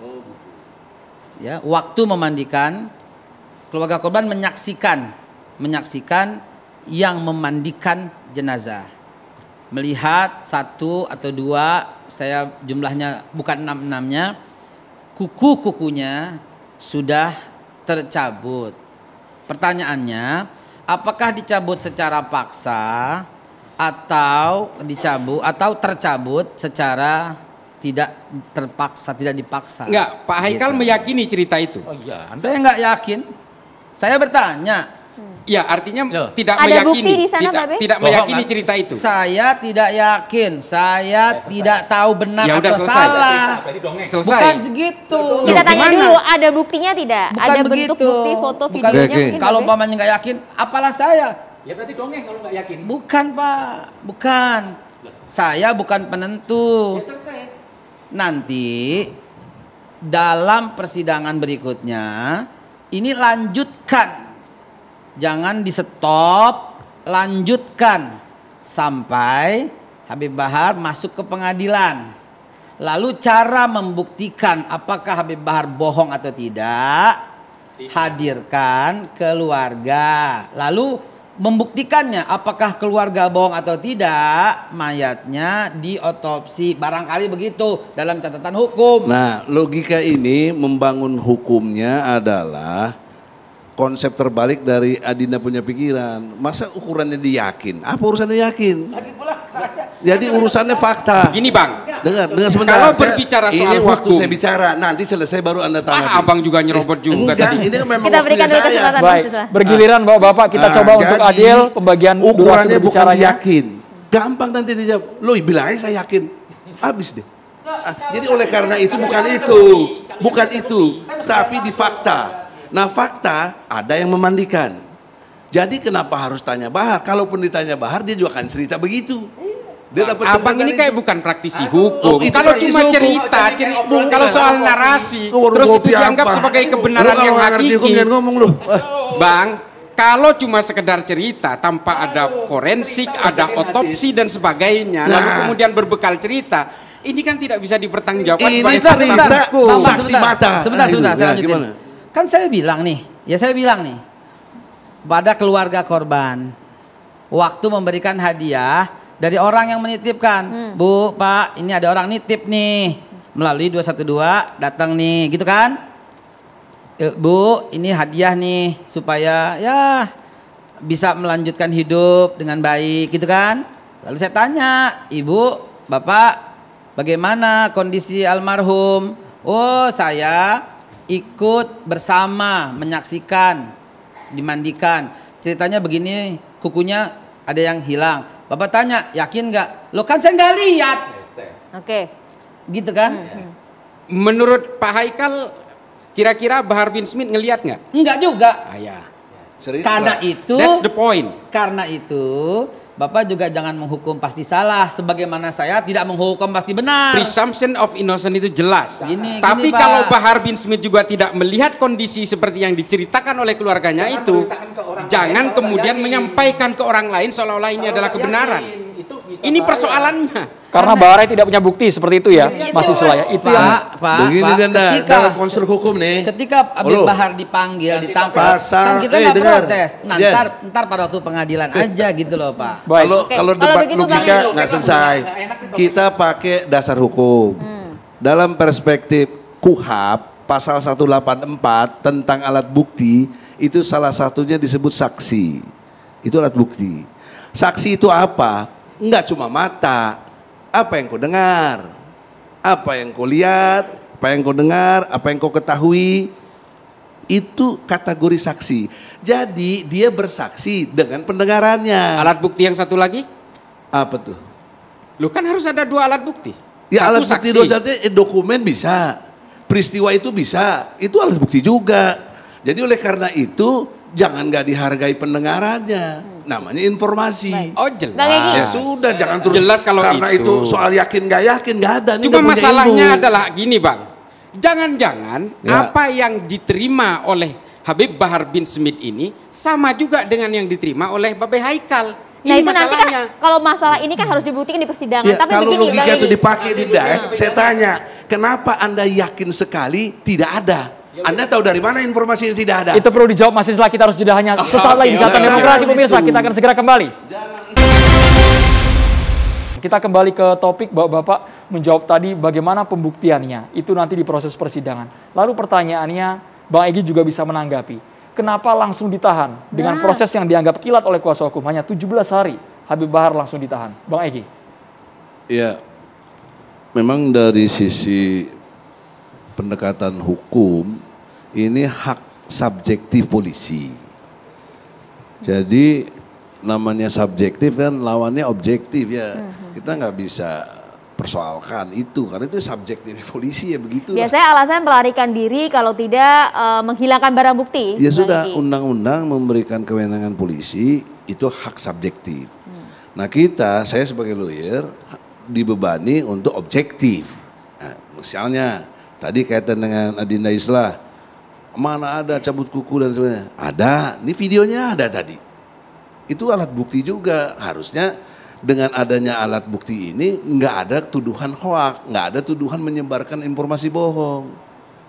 ya, waktu memandikan keluarga korban menyaksikan yang memandikan jenazah, melihat 1 atau 2, saya jumlahnya bukan 6-6-nya, kuku-kukunya sudah tercabut. Pertanyaannya, apakah dicabut secara paksa atau tercabut secara tidak terpaksa, tidak dipaksa? enggak, Pak Haikal meyakini cerita itu. Oh iya. Saya nggak yakin. Saya bertanya, Ya, artinya tidak Ada meyakini, bukti di sana, Pak Be? tidak meyakini cerita itu. Saya tidak yakin, saya tidak tahu benar Ya udah, atau selesai. salah. Selesai. Bukan begitu. Kita tanya gimana? dulu, ada buktinya tidak? Bukan Ada begitu. bentuk bukti, foto, Bukan videonya begitu. mungkin, Kalau Pak Be? umpamanya nggak yakin, apalah saya? Ya berarti dongeng kalau nggak yakin. Bukan Pak, bukan. Saya bukan penentu. Selesai. Nanti dalam persidangan berikutnya ini lanjutkan. Jangan di stop, lanjutkan sampai Habib Bahar masuk ke pengadilan. Lalu cara membuktikan apakah Habib Bahar bohong atau tidak, hadirkan keluarga. Lalu membuktikannya apakah keluarga bohong atau tidak, mayatnya diotopsi, barangkali begitu dalam catatan hukum. Nah, logika ini membangun hukumnya adalah konsep terbalik dari Adinda punya pikiran. Masa ukurannya diyakin? Apa urusannya yakin? Lagi pula saya. Jadi urusannya fakta. Gini Bang, Dengar sebentar. Kalau berbicara soal ini waktu hukum. saya bicara, nanti selesai baru Anda tanggapi. Abang juga nyerobot juga Enggak, tadi. ini memang Kita waktunya berikan dulu saya. kesempatan. Baik, bergiliran Bapak-bapak kita coba untuk jadi, adil pembagian durasi ukurannya bukan berbicaranya. yakin. Gampang nanti dijawab. Lo bilang aja saya yakin. Habis deh. Jadi oleh karena itu bukan itu. Bukan itu. Tapi di fakta. Nah fakta ada yang memandikan. Jadi kenapa harus tanya Bahar? Kalaupun ditanya Bahar dia juga akan cerita begitu. Dia dapat Abang ini cerita kayak dari bukan praktisi hukum. itu Kalau praktisi cuma hukum. cerita, Bukan. kalau soal narasi, Lu baru terus itu ngopi dianggap apa? sebagai kebenaran Lu kalau yang nggak ngerti hukum hakiki. jangan ngomong lu. Bang, kalau cuma sekedar cerita tanpa ada forensik, ada otopsi dan sebagainya, lalu Nah. kemudian berbekal cerita, ini kan tidak bisa dipertanggungjawabkan Ini sebagai cerita. cerita hukum. Bang, Saksi mata. Sebentar, Ah, itu. saya Ya, lanjutin. gimana? Kan saya bilang nih, pada keluarga korban, waktu memberikan hadiah dari orang yang menitipkan, Bu, Pak, ini ada orang nitip nih, melalui 212 datang nih, gitu kan? Bu, ini hadiah nih supaya ya bisa melanjutkan hidup dengan baik, gitu kan? Lalu saya tanya, Ibu, Bapak, bagaimana kondisi almarhum? Oh, saya ikut bersama menyaksikan dimandikan. Ceritanya begini, kukunya ada yang hilang. Bapak tanya, yakin nggak? Lo kan saya nggak lihat. Oke. Gitu kan? Menurut Pak Haikal, kira-kira Bahar bin Smith ngelihat nggak? Enggak juga. Ya. Cerita. Karena itu, That's the point. karena itu, Bapak juga jangan menghukum pasti salah. Sebagaimana saya tidak menghukum pasti benar. Presumption of innocence itu jelas. Tapi Pak. kalau Bahar bin Smith juga tidak melihat kondisi seperti yang diceritakan oleh keluarganya itu, jangan kemudian menyampaikan ke orang lain seolah-olah ini adalah kebenaran. Ini persoalannya. Karena Bahar tidak punya bukti seperti itu ya, masih selaya. Itu yang Begini Danda, dalam konstruk hukum nih. Ketika Habib Halo. Bahar dipanggil, ditangkap, Pasal- kan kita nggak dengar. protes. Nah, Jen. ntar pada waktu pengadilan aja gitu loh, Pak. baik. Kalau Oke, kalau kalau debat begitu, Bang logika Edi. nggak selesai. Kita pakai dasar hukum. Dalam perspektif KUHAP pasal 184 tentang alat bukti itu salah satunya disebut saksi. Itu alat bukti. Saksi itu apa? Enggak cuma mata. Apa yang kau dengar? Apa yang kau lihat? Apa yang kau dengar? Apa yang kau ketahui? Itu kategori saksi. Jadi dia bersaksi dengan pendengarannya. Alat bukti yang satu lagi, Apa tuh? lu kan harus ada dua alat bukti. Ya Satu alat bukti saksi. dosanya dokumen bisa, peristiwa itu bisa, itu alat bukti juga. Jadi oleh karena itu jangan nggak dihargai pendengarannya, namanya informasi. Oh jelas. Bang Egy. Ya sudah jangan terus Jelas kalau karena itu soal yakin nggak yakin nggak ada. Ini Cuma nggak punya masalahnya ilmu. adalah gini Bang, jangan-jangan Ya. apa yang diterima oleh Habib Bahar bin Smith ini sama juga dengan yang diterima oleh Babe Haikal. Nah Ini itu nanti masalahnya. kan kalau masalah ini kan harus dibuktikan di persidangan. Ya, Tapi kalau begini, logika Bang itu Egy. dipakai di saya tanya, kenapa Anda yakin sekali tidak ada? Anda tahu dari mana informasi yang tidak ada? Itu perlu dijawab masih setelah kita harus jeda hanya sesaat lagi di Jatah jangan Demokrasi itu. pemirsa. Kita akan segera kembali. Kita kembali ke topik Bapak menjawab tadi bagaimana pembuktiannya. Itu nanti di proses persidangan. Lalu pertanyaannya Bang Egy juga bisa menanggapi. Kenapa langsung ditahan dengan proses yang dianggap kilat oleh kuasa hukum? Hanya 17 hari Habib Bahar langsung ditahan. Bang Egy. Ya, memang dari sisi pendekatan hukum ini hak subjektif polisi. Jadi namanya subjektif kan lawannya objektif ya. Kita nggak bisa persoalkan itu karena itu subjektif polisi ya begitu. Biasanya alasan melarikan diri kalau tidak menghilangkan barang bukti. Ya sudah, undang-undang memberikan kewenangan polisi itu hak subjektif. Nah saya sebagai lawyer dibebani untuk objektif. Nah, misalnya tadi kaitan dengan Adinda Islah, mana ada cabut kuku dan sebagainya. Ada, ini videonya ada tadi. Itu alat bukti juga. Harusnya dengan adanya alat bukti ini nggak ada tuduhan hoak, nggak ada tuduhan menyebarkan informasi bohong.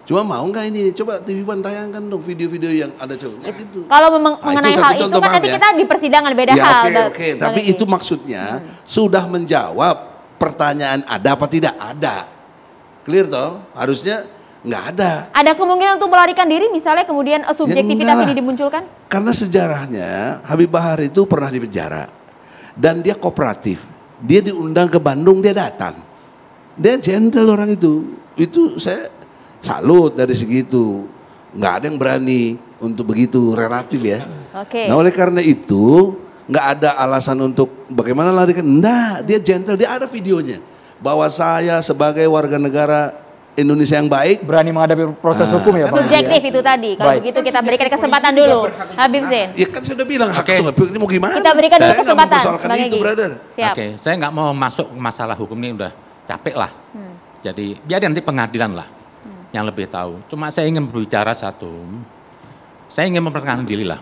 Cuma mau nggak ini? Coba TV One tayangkan dong video-video yang ada coba. Gitu. Kalau mengenai hal itu kan nanti kita di persidangan beda hal. Oke. Tapi itu maksudnya sudah menjawab pertanyaan ada apa tidak ada. Clear toh? Harusnya nggak ada. Ada kemungkinan untuk melarikan diri misalnya kemudian subjektivitas ini dimunculkan? Karena sejarahnya Habib Bahar itu pernah di penjara dan dia kooperatif. Dia diundang ke Bandung, dia datang. Dia gentle orang itu. Itu saya salut dari segitu. Nggak ada yang berani untuk begitu, relatif ya. Nah oleh karena itu nggak ada alasan untuk bagaimana larikan. Enggak, dia gentle, dia ada videonya. Bahwa saya sebagai warga negara Indonesia yang baik berani menghadapi proses hukum ya Pak. Subjektif itu tadi. Kalau begitu kita berikan kesempatan dulu Habib Zain. Ya kan saya udah bilang hak subjektif ini mau gimana? Kita berikan dulu kesempatan. Itu, brother. Oke, saya nggak mau masuk masalah hukum ini, udah capek lah. Jadi biar nanti pengadilan lah yang lebih tahu. Cuma saya ingin berbicara satu. Saya ingin memperkenalkan diri lah.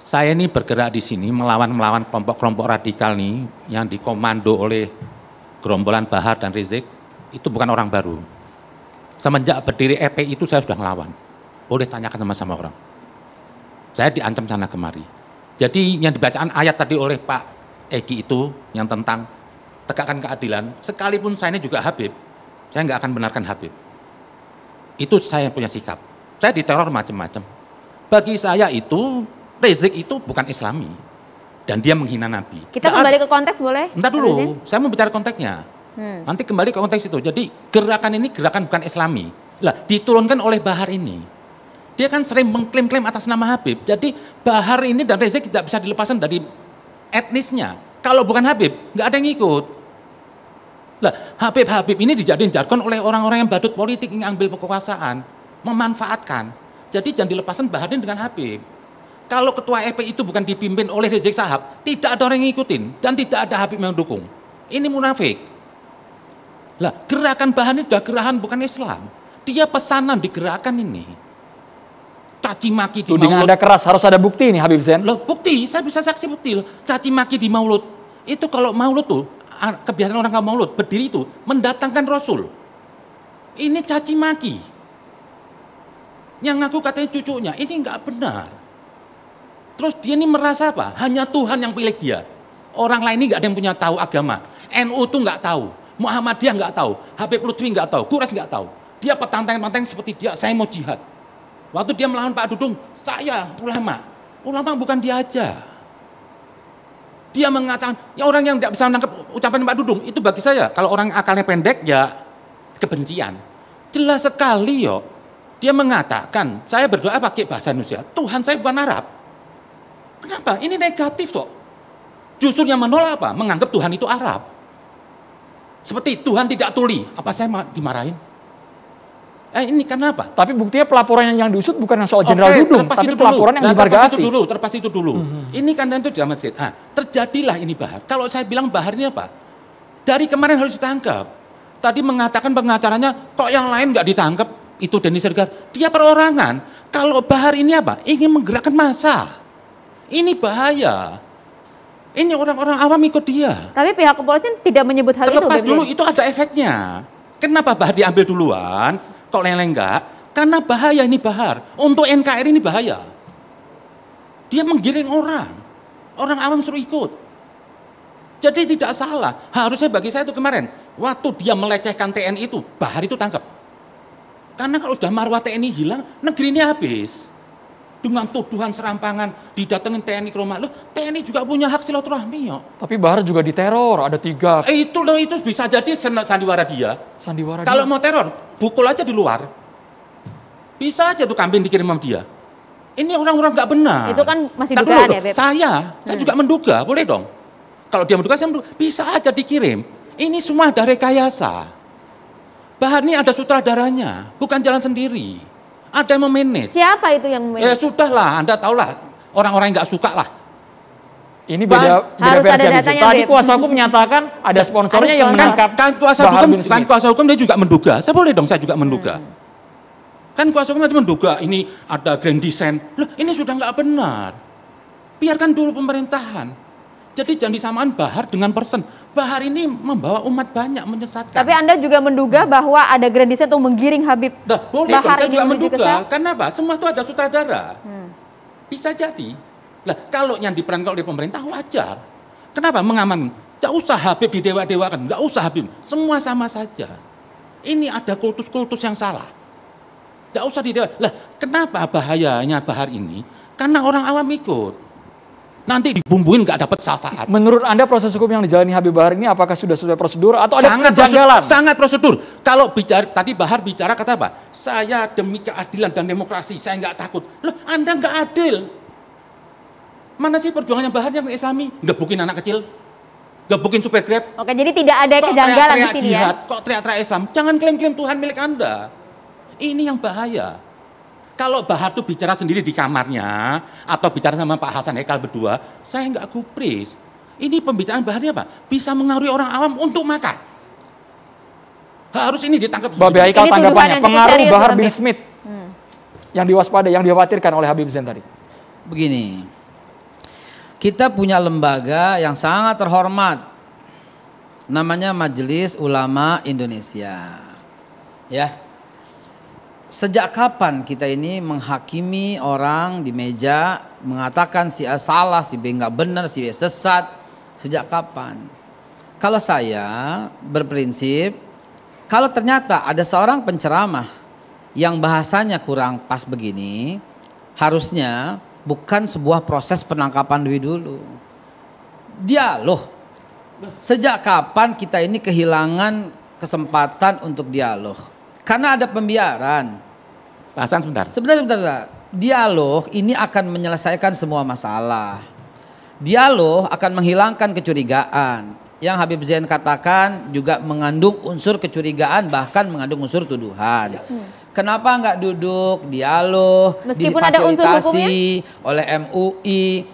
Saya ini bergerak di sini melawan kelompok-kelompok radikal nih yang dikomando oleh gerombolan Bahar dan Rizik. Itu bukan orang baru. Semenjak berdiri EPI itu saya sudah ngelawan. Boleh tanyakan sama orang. Saya diancam sana kemari. Jadi yang dibacaan ayat tadi oleh Pak Egi itu yang tentang tegakkan keadilan, sekalipun saya ini juga Habib, saya nggak akan benarkan Habib. Itu saya yang punya sikap. Saya diteror macam-macam. Bagi saya itu Rizik itu bukan Islami dan dia menghina Nabi. Kita kembali ke konteks boleh? Entar dulu, saya mau bicara konteksnya. Nanti kembali ke konteks itu. Jadi gerakan ini gerakan bukan Islami. Lah diturunkan oleh Bahar ini. Dia kan sering mengklaim-klaim atas nama Habib. Jadi Bahar ini dan Rizik tidak bisa dilepaskan dari etnisnya. Kalau bukan Habib, nggak ada yang ikut. Lah Habib ini dijadiin jargon oleh orang-orang yang badut politik yang ambil kekuasaan, memanfaatkan. Jadi jangan dilepaskan Bahar ini dengan Habib. Kalau ketua EPI itu bukan dipimpin oleh Rizik Syihab, tidak ada orang yang ngikutin dan tidak ada Habib yang mendukung. Ini munafik. Lah, gerakan Bahar ini sudah gerakan bukan Islam. Dia pesanan di gerakan ini. Caci maki di Tudingan Maulud. Anda keras, harus ada bukti nih Habib Zain. Loh, bukti, saya bisa saksi bukti loh. Caci maki di Maulud. Itu kalau Maulud tuh, kebiasaan orang kalau Maulud, berdiri itu mendatangkan Rasul. Ini caci maki. Yang ngaku katanya cucunya, ini enggak benar. Terus dia ini merasa apa? Hanya Tuhan yang pilih dia. Orang lain ini enggak ada yang punya tahu agama. NU tuh enggak tahu. Muhammadiyah nggak tahu, Habib Lutfi nggak tahu, Quraisy nggak tahu. Dia petantang-petantang seperti dia, saya mau jihad. Waktu dia melawan Pak Dudung, saya ulama bukan dia aja. Dia mengatakan, ya orang yang tidak bisa menangkap ucapan Pak Dudung, itu bagi saya, kalau orang akalnya pendek, ya kebencian. Jelas sekali yo, dia mengatakan, saya berdoa pakai bahasa Indonesia, Tuhan saya bukan Arab. Kenapa? Ini negatif kok. Justru yang menolak apa? Menganggap Tuhan itu Arab. Seperti Tuhan tidak tuli, apa saya dimarahin? Ini kenapa? Tapi buktinya pelaporan yang diusut bukan soal Jenderal Dudung, tapi pelaporan yang dimargasi. Terlepas itu dulu. Ini kan itu di masjid. Terjadilah ini Bahar. Kalau saya bilang Bahar ini apa? Dari kemarin harus ditangkap. Tadi mengatakan pengacaranya, kok yang lain nggak ditangkap? Itu Denny Sergar. Dia perorangan. Kalau Bahar ini apa? Ingin menggerakkan massa. Ini bahaya. Ini orang-orang awam ikut dia. Tapi pihak kepolisian tidak menyebut hal Terlepas itu. Dulu, itu ada efeknya. Kenapa Bahar diambil duluan, kok Leleng enggak? Karena bahaya ini Bahar. Untuk NKRI ini bahaya. Dia menggiring orang. Orang awam suruh ikut. Jadi tidak salah. Harusnya bagi saya itu kemarin, waktu dia melecehkan TNI itu, Bahar itu tangkap. Karena kalau sudah marwah TNI hilang, negeri ini habis. Dengan tuduhan serampangan, didatengin TNI ke rumah. Loh, TNI juga punya hak silaturahmi ya. Tapi Bahar juga diteror, ada 3. Itu bisa jadi sandiwara dia. Sandiwara Kalau dia. mau teror, pukul aja di luar. Bisa aja tuh kambing dikirim sama dia. Ini orang-orang nggak benar. Itu kan masih Tapi dugaan loh, ya, Beb? Saya juga menduga, boleh dong. Kalau dia menduga, saya menduga, bisa aja dikirim. Ini semua ada rekayasa. Bahar ini ada sutradaranya, bukan jalan sendiri. Ada yang memanage. Siapa itu yang Ya sudahlah, Anda tahulah. Orang-orang yang nggak suka lah. Ini beda Harus versi ada Habib datanya, Zain. Tadi Beb. kuasa hukum menyatakan ada sponsornya yang sponsor. menangkap Kan kuasa Bahar hukum, bin Smith. dia juga menduga. Saya boleh dong, saya juga menduga. Kan kuasa hukum itu menduga ini ada grand design. Loh, ini sudah nggak benar. Biarkan dulu pemerintahan. Jadi jangan disamakan Bahar dengan person. Bahar ini membawa umat banyak menyesatkan. Tapi Anda juga menduga bahwa ada grand design untuk menggiring Habib Boleh dong, Bahar saya ini juga menuju ke menduga. sel? Karena apa? Semua itu ada sutradara. Bisa jadi. Lah, kalau yang diperankan oleh pemerintah wajar. Kenapa mengaman? Nggak usah Habib didewa-dewakan, nggak usah Habib. Semua sama saja. Ini ada kultus-kultus yang salah. Nggak usah didewa. Lah, kenapa bahayanya Bahar ini? Karena orang awam ikut. Nanti dibumbuin nggak dapat syafaat. Menurut Anda proses hukum yang dijalani Habib Bahar ini apakah sudah sesuai prosedur atau ada kejanggalan? Sangat prosedur. Kalau bicara tadi Bahar bicara kata apa? Saya demi keadilan dan demokrasi, saya nggak takut. Loh, Anda nggak adil. Mana sih perjuangannya Bahar yang Islami? Gebukin anak kecil, gebukin supir Grab. Oke, jadi tidak ada Kok kejanggalan di teriak-teriak sini jihad, ya. kok teriak-teriak Islam? Jangan klaim-klaim Tuhan milik Anda. Ini yang bahaya. Kalau Bahar tuh bicara sendiri di kamarnya atau bicara sama Pak Hasan Hekal berdua, saya nggak gubris. Ini pembicaraan Bahar ini apa? Bisa mengaruhi orang awam untuk makan. Harus ini ditangkap. Babe Haikal Ini tuduhan tanggapannya, yang cukup pengaruh serius, Bahar Bang bin Beb. Smith yang diwaspadai, yang dikhawatirkan oleh Habib Zain tadi. Begini, kita punya lembaga yang sangat terhormat, namanya Majelis Ulama Indonesia. Ya, sejak kapan kita ini menghakimi orang di meja, mengatakan si A salah, si B nggak benar, si B sesat? Sejak kapan? Kalau saya berprinsip, kalau ternyata ada seorang penceramah yang bahasanya kurang pas begini, harusnya bukan sebuah proses penangkapan dulu. Dialog. Sejak kapan kita ini kehilangan kesempatan untuk dialog? Karena ada pembiaran. Pak Hasan sebentar. Sebentar. Dialog ini akan menyelesaikan semua masalah. Dialog akan menghilangkan kecurigaan. Yang Habib Zain katakan juga mengandung unsur kecurigaan, bahkan mengandung unsur tuduhan. Kenapa nggak duduk dialog, Meskipun ada unsur difasilitasi oleh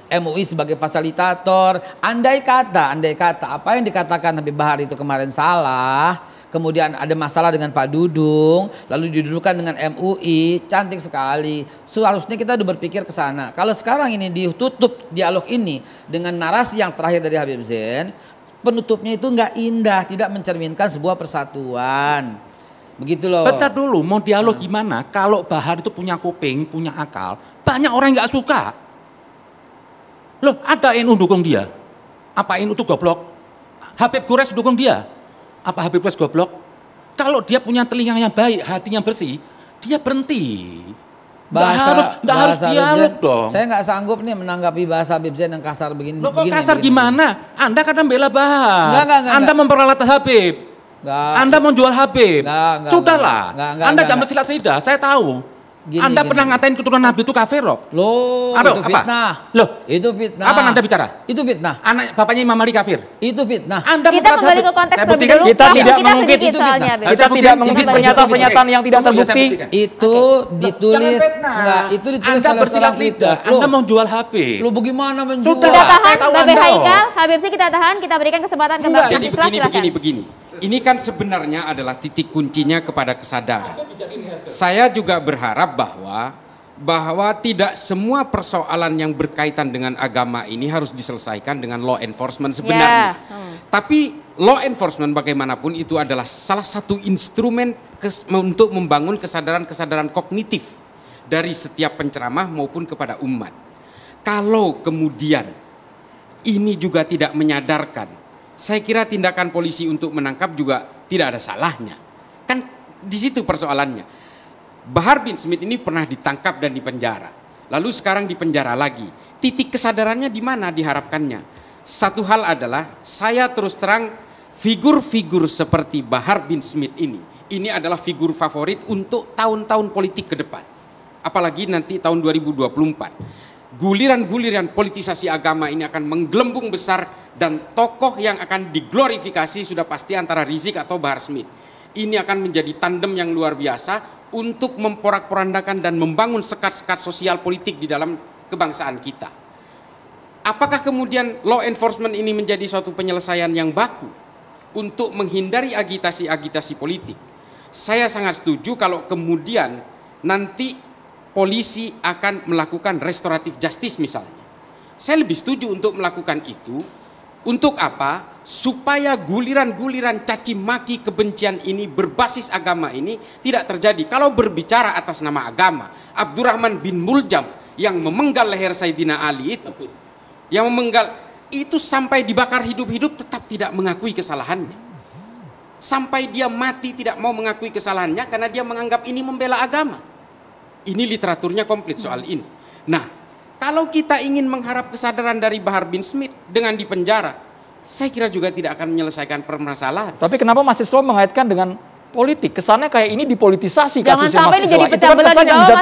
MUI sebagai fasilitator. Andai kata apa yang dikatakan Habib Bahar itu kemarin salah, kemudian ada masalah dengan Pak Dudung, lalu didudukan dengan MUI, cantik sekali. Seharusnya kita udah berpikir ke sana. Kalau sekarang ini ditutup dialog ini dengan narasi yang terakhir dari Habib Zain, penutupnya itu nggak indah, tidak mencerminkan sebuah persatuan. Begitu loh. Bentar dulu, mau dialog gimana? Kalau Bahar itu punya kuping, punya akal, banyak orang yang nggak suka. Loh, ada NU dukung dia. Apa NU itu goblok? Habib Quraisy dukung dia. Apa Habib Quraisy goblok? Kalau dia punya telinga yang baik, hatinya bersih, dia berhenti. Nggak harus dialog dong. Saya nggak sanggup nih menanggapi bahasa Habib Zain yang kasar begini. Loh, kok kasar gimana? Anda kan membela Bahar. Enggak. Anda memperalat Habib. Anda mau jual Habib. Sudahlah. Anda jangan bersilat lidah, saya tahu. Anda pernah ngatain keturunan Nabi itu kafir loh. Loh, itu fitnah. Loh, itu fitnah. Apa Anda bicara? Itu fitnah. Anak bapaknya Imam Ali kafir. Itu fitnah. Anda Kita kembali ke konteks terlebih dulu. Kita tidak mengungkit sedikit itu soalnya, Beb. Kita tidak mengungkit pernyataan-pernyataan yang tidak terbukti. Itu ditulis enggak, itu ditulis Anda oleh bersilat seorang lidah. Loh, Anda mau jual Habib. lu bagaimana menjual? Sudah. Kita tahan, Saya tahu Babe Anda, Haikal, Habib Zain kita tahan, kita berikan kesempatan ke Bang Jadi Islah, silakan. begini. Ini kan sebenarnya adalah titik kuncinya kepada kesadaran. Saya juga berharap bahwa tidak semua persoalan yang berkaitan dengan agama ini harus diselesaikan dengan law enforcement sebenarnya. Tapi law enforcement bagaimanapun itu adalah salah satu instrumen untuk membangun kesadaran-kesadaran kognitif dari setiap penceramah maupun kepada umat. Kalau kemudian ini juga tidak menyadarkan, saya kira tindakan polisi untuk menangkap juga tidak ada salahnya. Kan di situ persoalannya. Bahar bin Smith ini pernah ditangkap dan dipenjara. Lalu sekarang dipenjara lagi. Titik kesadarannya di mana diharapkannya? Satu hal adalah saya terus terang figur-figur seperti Bahar bin Smith ini adalah figur favorit untuk tahun-tahun politik ke depan. apalagi nanti tahun 2024. Guliran-guliran politisasi agama ini akan menggelembung besar dan tokoh yang akan diglorifikasi sudah pasti antara Rizik atau Bahar Smith. Ini akan menjadi tandem yang luar biasa untuk memporak-porandakan dan membangun sekat-sekat sosial politik di dalam kebangsaan kita. Apakah kemudian law enforcement ini menjadi suatu penyelesaian yang baku untuk menghindari agitasi-agitasi politik? Saya sangat setuju kalau kemudian nanti polisi akan melakukan restoratif justice misalnya. Saya lebih setuju untuk melakukan itu. Untuk apa? Supaya guliran-guliran caci maki kebencian ini berbasis agama ini tidak terjadi. Kalau berbicara atas nama agama, Abdurrahman bin Muljam yang memenggal leher Sayyidina Ali itu sampai dibakar hidup-hidup tetap tidak mengakui kesalahannya. Sampai dia mati tidak mau mengakui kesalahannya karena dia menganggap ini membela agama. Ini literaturnya komplit soal ini. Nah, kalau kita ingin mengharap kesadaran dari Bahar bin Smith dengan dipenjara, saya kira juga tidak akan menyelesaikan permasalahan. Tapi kenapa mahasiswa mengaitkan dengan politik? Kesannya kayak ini dipolitisasi kasusnya mahasiswa. Jangan sampai ini jadi pecah belah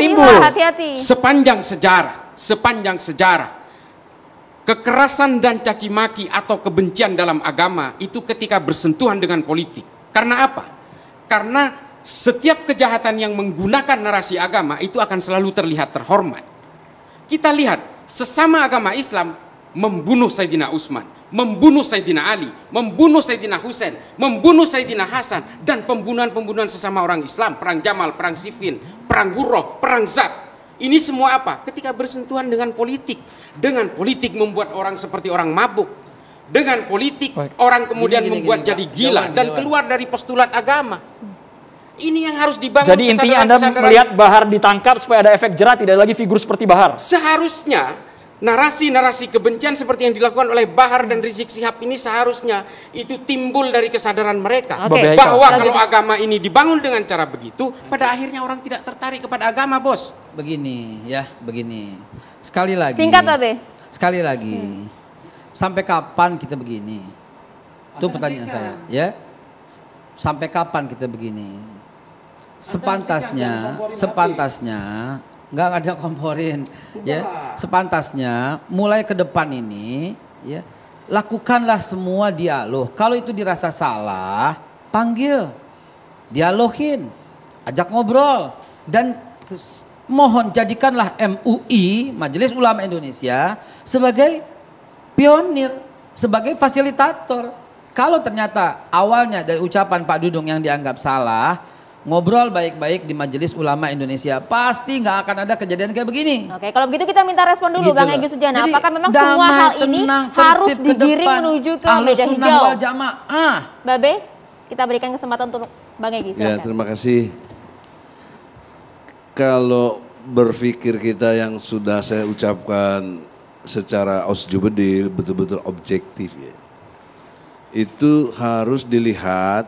di bawah, hati-hati. Sepanjang sejarah, kekerasan dan caci maki atau kebencian dalam agama itu ketika bersentuhan dengan politik. Karena apa? Karena setiap kejahatan yang menggunakan narasi agama itu akan selalu terlihat terhormat. Kita lihat sesama agama Islam membunuh Sayyidina Utsman, membunuh Sayyidina Ali, membunuh Sayyidina Husain, membunuh Sayyidina Hasan, dan pembunuhan-pembunuhan sesama orang Islam, perang Jamal, perang Siffin, perang Gurrah, perang Zab. Ini semua apa? Ketika bersentuhan dengan politik. Dengan politik membuat orang seperti orang mabuk. Dengan politik orang kemudian membuat jadi gila dan keluar dari postulat agama. Ini yang harus dibangun. Jadi intinya Anda melihat Bahar ditangkap supaya ada efek jerah, tidak lagi figur seperti Bahar. Seharusnya narasi-narasi kebencian seperti yang dilakukan oleh Bahar dan Rizik Syihab ini seharusnya itu timbul dari kesadaran mereka. Bahwa kalau agama ini dibangun dengan cara begitu, pada akhirnya orang tidak tertarik kepada agama, bos. Begini ya, begini. Sekali lagi. Singkat, Abe. Sekali lagi. Sampai kapan kita begini? Itu pertanyaan saya, ya. Sampai kapan kita begini? Sepantasnya nggak ada komporin, ya. Sepantasnya mulai ke depan ini, ya, lakukanlah semua dialog. Kalau itu dirasa salah, panggil, dialogin, ajak ngobrol, dan mohon jadikanlah MUI, Majelis Ulama Indonesia, sebagai pionir, sebagai fasilitator. Kalau ternyata awalnya dari ucapan Pak Dudung yang dianggap salah, ngobrol baik-baik di Majelis Ulama Indonesia, pasti nggak akan ada kejadian kayak begini. Oke, kalau begitu kita minta respon dulu, Gitu Bang loh. Egy Sujana. Jadi, apakah memang damai, semua hal ini tenang, harus tertib ke digiring depan. menuju ke Ahlus meja Sunnah hijau? wal Jamaah. Babe, kita berikan kesempatan untuk Bang Egy. Ya, Silakan. terima kasih. Kalau berpikir kita yang sudah saya ucapkan secara osjubedil, betul-betul objektif ya, itu harus dilihat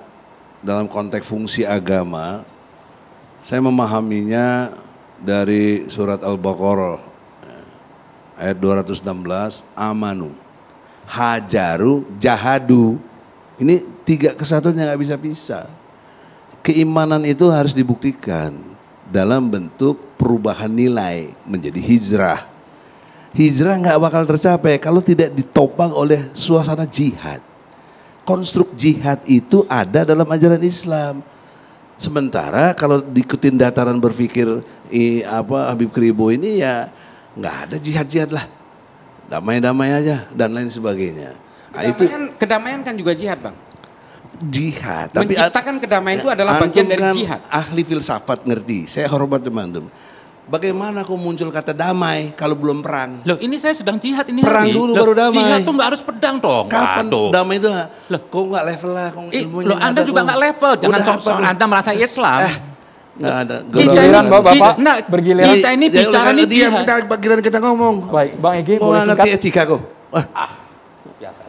dalam konteks fungsi agama. Saya memahaminya dari surat Al-Baqarah ayat 216, amanu, hajaru, jahadu. Ini tiga kesatuan yang nggak bisa pisah. Keimanan itu harus dibuktikan dalam bentuk perubahan nilai menjadi hijrah. Hijrah nggak bakal tercapai kalau tidak ditopang oleh suasana jihad. Konstruk jihad itu ada dalam ajaran Islam. Sementara kalau diikutin dataran berpikir Habib Kribo ini ya nggak ada jihad-jihad lah, damai-damai aja dan lain sebagainya. Kedamaian kan juga jihad, Bang. Jihad. Menciptakan kedamaian itu adalah bagian dari jihad. Ahli filsafat ngerti. Saya hormat teman-teman. Bagaimana kok muncul kata damai kalau belum perang? Loh, ini saya sedang jihad ini. Perang dulu baru damai. Jihad tuh nggak harus pedang dong. Kapan Aduh. damai itu? Kok nggak level lah? Loh, Anda juga nggak level. Jangan sok-sok Anda merasa Islam. Nggak ada. Bergiliran Bapak, bergiliran. Kita ini bicara nih diam, kita ngomong. Baik, Bang Egy, mau boleh ngerti singkat? etika kok.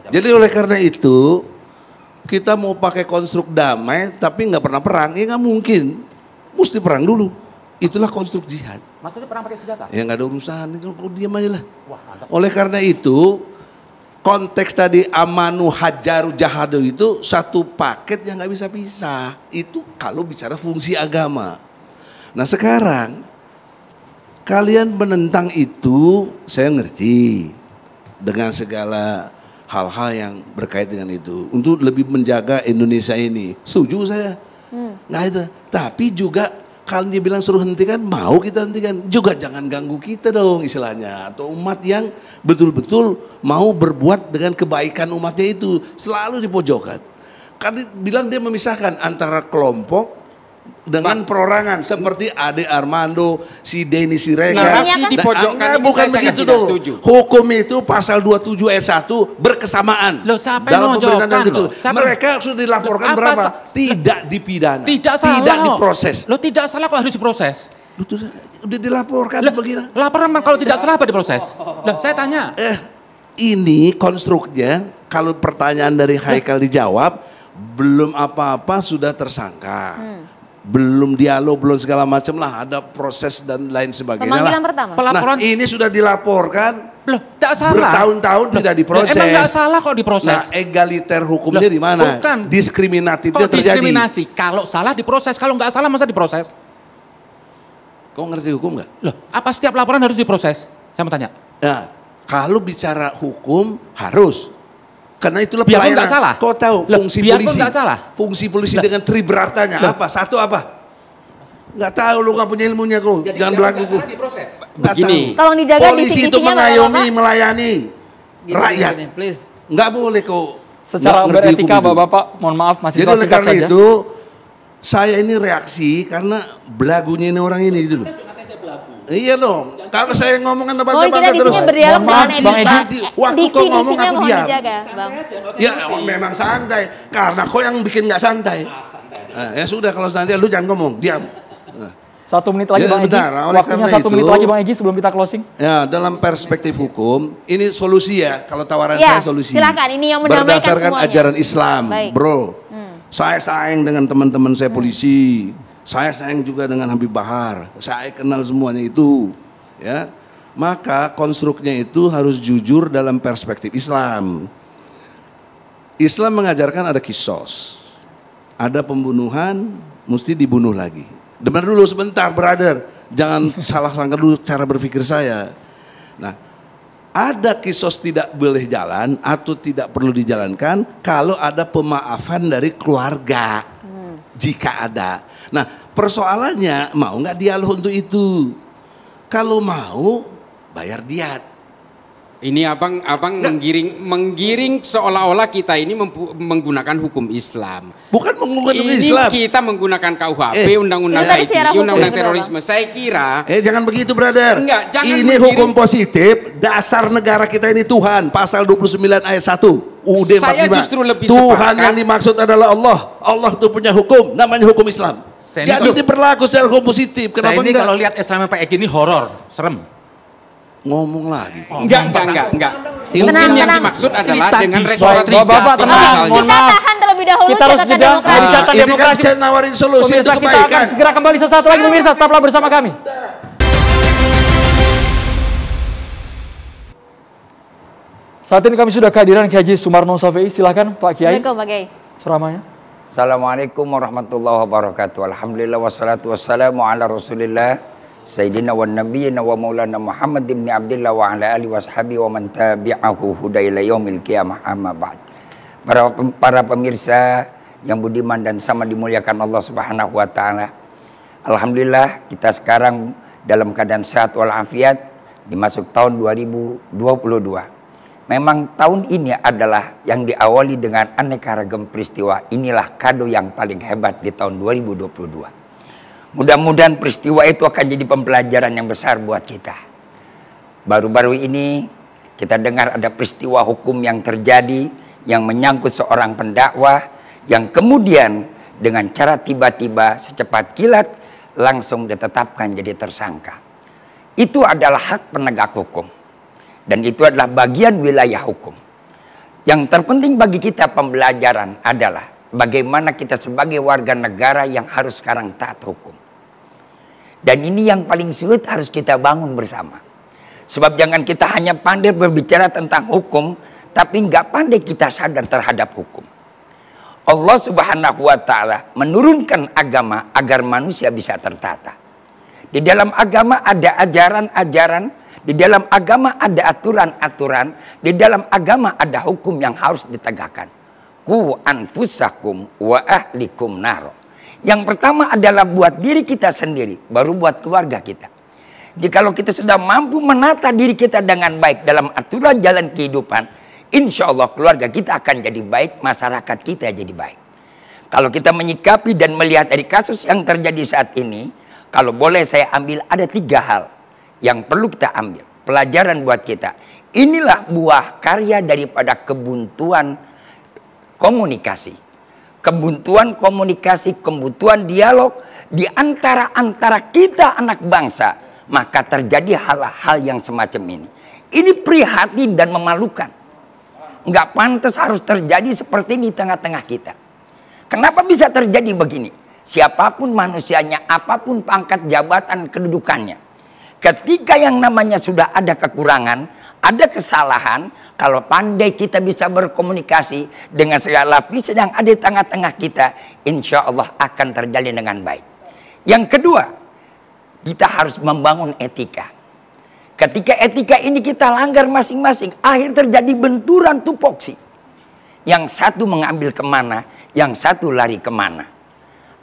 Jadi oleh karena itu kita mau pakai konstruk damai tapi nggak pernah perang, ya nggak mungkin. Mesti perang dulu. Itulah konstruk jihad. Maksudnya perang pakai senjata? Ya nggak ada urusan, itu diam aja lah. Oleh karena itu konteks tadi amanu hajaru jahadu itu satu paket yang nggak bisa pisah. Itu kalau bicara fungsi agama. Nah sekarang kalian menentang itu saya ngerti dengan segala hal-hal yang berkait dengan itu untuk lebih menjaga Indonesia ini. Setuju saya. Nggak itu. Tapi juga kalau dia bilang suruh hentikan, mau kita hentikan. Juga jangan ganggu kita dong istilahnya. Atau umat yang betul-betul mau berbuat dengan kebaikan umatnya itu. Selalu dipojokkan. Kan bilang dia memisahkan antara kelompok dengan perorangan seperti Ade Armando, si Denny Siregar. Narasi dipojokkan bukan begitu dong. Hukum itu pasal 27 ayat 1 berkesamaan. Loh, siapa dalam yang pemerintahan memojokkan, gitu. loh? Mereka sudah dilaporkan Loh, berapa? Tidak dipidana. Tidak salah. Tidak diproses. Lo tidak salah kok harus diproses. Udah dilaporkan begini. Laporan kalau tidak salah apa diproses? Loh, saya tanya. Ini konstruknya kalau pertanyaan dari Haikal dijawab belum apa-apa sudah tersangka. Belum dialog, belum segala macam lah, ada proses dan lain sebagainya. Pemanggilan pertama. Nah, ini sudah dilaporkan. Loh, tidak salah. Bertahun-tahun tidak diproses. Emang tidak salah kok diproses. Nah, egaliter hukumnya di mana? Bukan. Diskriminatifnya Kok terjadi. diskriminasi? Kalau salah diproses, kalau nggak salah masa diproses? Kau ngerti hukum nggak? Loh, apa setiap laporan harus diproses? Saya mau tanya. Nah, kalau bicara hukum harus. Karena itulah Biarpun pelayanan. nggak salah. Kau tahu Loh, fungsi biarpun polisi. nggak salah. Fungsi polisi dengan triberartanya apa? Satu apa? Nggak tahu, lu nggak punya ilmunya kau. Jangan belagu. Begini. Tolong dijaga polisi itu diksi-diksinya, mengayomi, Bapak-bapak. melayani rakyat. Gini, please. Nggak boleh kau. Secara nggak ngerti beretika hukum itu. Bapak-bapak, mohon maaf masih Jadi oleh singkat karena saja. itu saya ini reaksi karena belagunya ini orang ini gitu loh. Iya dong. Kalau saya ngomong kan Mohon kita tebak-tebakan di terus. sini berdialog dengan Nanti waktu kau ngomong diksi-diksinya aku mohon diam. dijaga, Bang. Ya memang santai. Karena kau yang bikin nggak santai. Ya sudah kalau santai lu jangan ngomong, diam. 1 menit lagi Ya, Bang Egy. bentar, oleh Waktunya karena 1 menit itu- lagi Bang Egy sebelum kita closing. Ya dalam perspektif hukum ini solusi ya. Kalau tawaran Ya, saya solusi. silakan, ini yang mendamaikan berdasarkan semuanya. ajaran Islam, Baik. bro. Saya sayang dengan teman-teman saya polisi. Saya sayang juga dengan Habib Bahar. Saya kenal semuanya itu. Ya, maka konstruknya itu harus jujur dalam perspektif Islam. Islam mengajarkan ada kisos, ada pembunuhan, mesti dibunuh lagi. Dengar dulu sebentar, brother, jangan salah sangka dulu cara berpikir saya. Nah, ada kisos tidak boleh jalan atau tidak perlu dijalankan kalau ada pemaafan dari keluarga, jika ada. Nah, persoalannya mau nggak dialog untuk itu? Kalau mau bayar diat. Ini abang menggiring seolah-olah kita ini menggunakan hukum Islam. Bukan menggunakan hukum Ini Islam. kita menggunakan KUHP, undang-undang Itu tadi IT, secara hukum undang-undang juga, terorisme. Saya kira Jangan begitu, brother. Enggak, jangan ini menggiring. hukum positif, dasar negara kita ini Tuhan, pasal 29 ayat 1. UUD 45. Saya justru lebih Tuhan sepakat. yang dimaksud adalah Allah. Allah itu punya hukum, namanya hukum Islam. Saya Jadi ini ini berlaku secara hukum positif. Saya Kenapa ini enggak? kalau lihat Islamnya Pak Egy ini horor, serem. Ngomong lagi. enggak. Ini Mungkin Tenang, yang tenang. dimaksud adalah Tadi dengan soal restoratif Bapak-bapak, justice tenang. misalnya. Mohon Kita maaf. tahan terlebih dahulu Kita harus catatan jeda. demokrasi. Catatan ini kan demokrasi. kita nawarin solusi Pemirsa untuk kita akan kebaikan. segera kembali sesaat lagi pemirsa, tetaplah bersama kami. Saat ini kami sudah kehadiran Kiai Haji Sumarno Safei. Silakan Pak Kiai Assalamualaikum Pak Kiai. ceramahnya. Assalamualaikum warahmatullahi wabarakatuh. Alhamdulillah wassalatu wassalamu ala Rasulillah Sayyidina wa nabiyina wa maulana Muhammad ibn Abdillah wa ala alihi washabi wa man tabi'ahu huda ila yaumil qiyamah amma ba'd. Para pemirsa yang budiman dan sama dimuliakan Allah Subhanahu wa taala. Alhamdulillah kita sekarang dalam keadaan sehat walafiat dimasuk tahun 2022. Memang tahun ini adalah yang diawali dengan aneka ragam peristiwa. Inilah kado yang paling hebat di tahun 2022. Mudah-mudahan peristiwa itu akan jadi pembelajaran yang besar buat kita. Baru-baru ini kita dengar ada peristiwa hukum yang terjadi yang menyangkut seorang pendakwah yang kemudian dengan cara tiba-tiba secepat kilat langsung ditetapkan jadi tersangka. Itu adalah hak penegak hukum. Dan itu adalah bagian wilayah hukum. Yang terpenting bagi kita pembelajaran adalah bagaimana kita sebagai warga negara yang harus sekarang taat hukum. Dan ini yang paling sulit harus kita bangun bersama. Sebab jangan kita hanya pandai berbicara tentang hukum, tapi nggak pandai kita sadar terhadap hukum. Allah Subhanahu wa Ta'ala menurunkan agama agar manusia bisa tertata. Di dalam agama ada ajaran-ajaran, di dalam agama ada aturan-aturan, di dalam agama ada hukum yang harus ditegakkan. Qu anfusakum wa ahlikum nar. Yang pertama adalah buat diri kita sendiri, baru buat keluarga kita. Jikalau kita sudah mampu menata diri kita dengan baik dalam aturan jalan kehidupan, insya Allah keluarga kita akan jadi baik, masyarakat kita jadi baik. Kalau kita menyikapi dan melihat dari kasus yang terjadi saat ini, kalau boleh saya ambil ada 3 hal yang perlu kita ambil. Pelajaran buat kita. Inilah buah karya daripada kebuntuan komunikasi. Kebuntuan komunikasi, kebuntuan dialog di antara kita anak bangsa. Maka terjadi hal-hal yang semacam ini. Ini prihatin dan memalukan. Nggak pantas harus terjadi seperti ini di tengah-tengah kita. Kenapa bisa terjadi begini? Siapapun manusianya, apapun pangkat jabatan kedudukannya. Ketika yang namanya sudah ada kekurangan, ada kesalahan, kalau pandai kita bisa berkomunikasi dengan segala lapisan yang ada di tengah-tengah kita, insya Allah akan terjalin dengan baik. Yang kedua, kita harus membangun etika. Ketika etika ini kita langgar masing-masing, akhir terjadi benturan tupoksi. Yang satu mengambil kemana, yang satu lari kemana.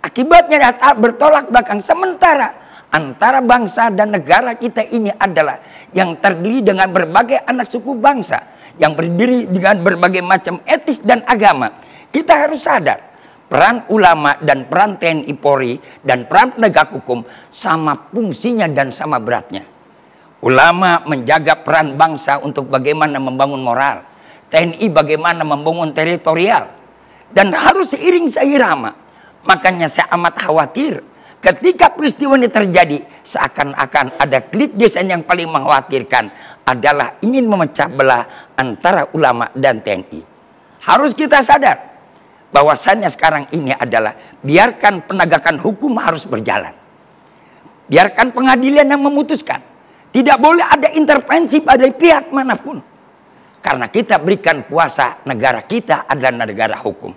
Akibatnya bertolak belakang. Sementara antara bangsa dan negara kita ini adalah yang terdiri dengan berbagai anak suku bangsa, yang berdiri dengan berbagai macam etis dan agama. Kita harus sadar peran ulama dan peran TNI Polri dan peran penegak hukum sama fungsinya dan sama beratnya. Ulama menjaga peran bangsa untuk bagaimana membangun moral, TNI bagaimana membangun teritorial, dan harus seiring seirama. Makanya saya amat khawatir ketika peristiwa ini terjadi, seakan-akan ada klik desain yang paling mengkhawatirkan adalah ingin memecah belah antara ulama dan TNI. Harus kita sadar bahwasannya sekarang ini adalah biarkan penegakan hukum harus berjalan. Biarkan pengadilan yang memutuskan. Tidak boleh ada intervensi pada pihak manapun. Karena kita berikan kuasa, negara kita adalah negara hukum.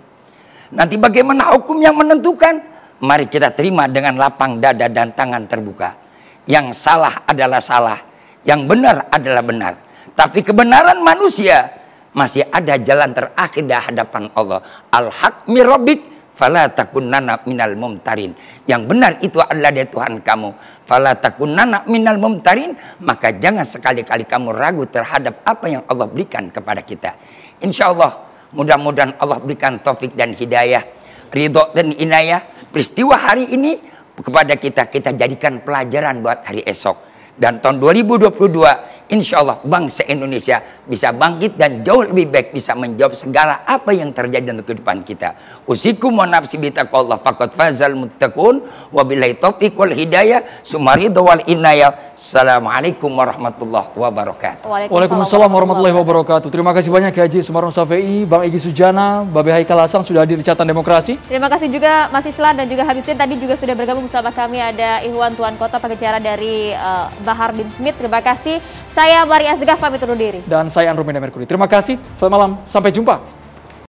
Nanti bagaimana hukum yang menentukan? Mari kita terima dengan lapang dada dan tangan terbuka. Yang salah adalah salah, yang benar adalah benar. Tapi kebenaran manusia masih ada jalan terakhir di hadapan Allah. Al-haq min rabbik fala takunanna minal mumtarin. Yang benar itu adalah dari Tuhan kamu. Fala takunanna minal mumtarin, maka jangan sekali-kali kamu ragu terhadap apa yang Allah berikan kepada kita. Insya Allah mudah-mudahan Allah berikan taufik dan hidayah, ridho dan inayah. Peristiwa hari ini kepada kita jadikan pelajaran buat hari esok. Dan tahun 2022 insya Allah bangsa Indonesia bisa bangkit dan jauh lebih baik bisa menjawab segala apa yang terjadi dalam kehidupan kita. Usikum wa nafsi bitaqallah faqad fazal muttaqun wa billahi taufiq wal hidayah sumaridho wal inayah. Assalamualaikum warahmatullahi wabarakatuh. Waalaikumsalam warahmatullahi wabarakatuh. Terima kasih banyak ya Haji Sumarno Safei, Bang Egy Sujana, Babe Haikal Hasan sudah hadir di Catatan Demokrasi. Terima kasih juga Mas Islan dan juga Habib Sin tadi juga sudah bergabung bersama kami. Ada Ikhwan Tuan Kota pengacara dari Bahar bin Smith. Terima kasih. Saya Maria Asgaf pamit undur diri. Dan saya Andromeda Mercury. Terima kasih. Selamat malam. Sampai jumpa.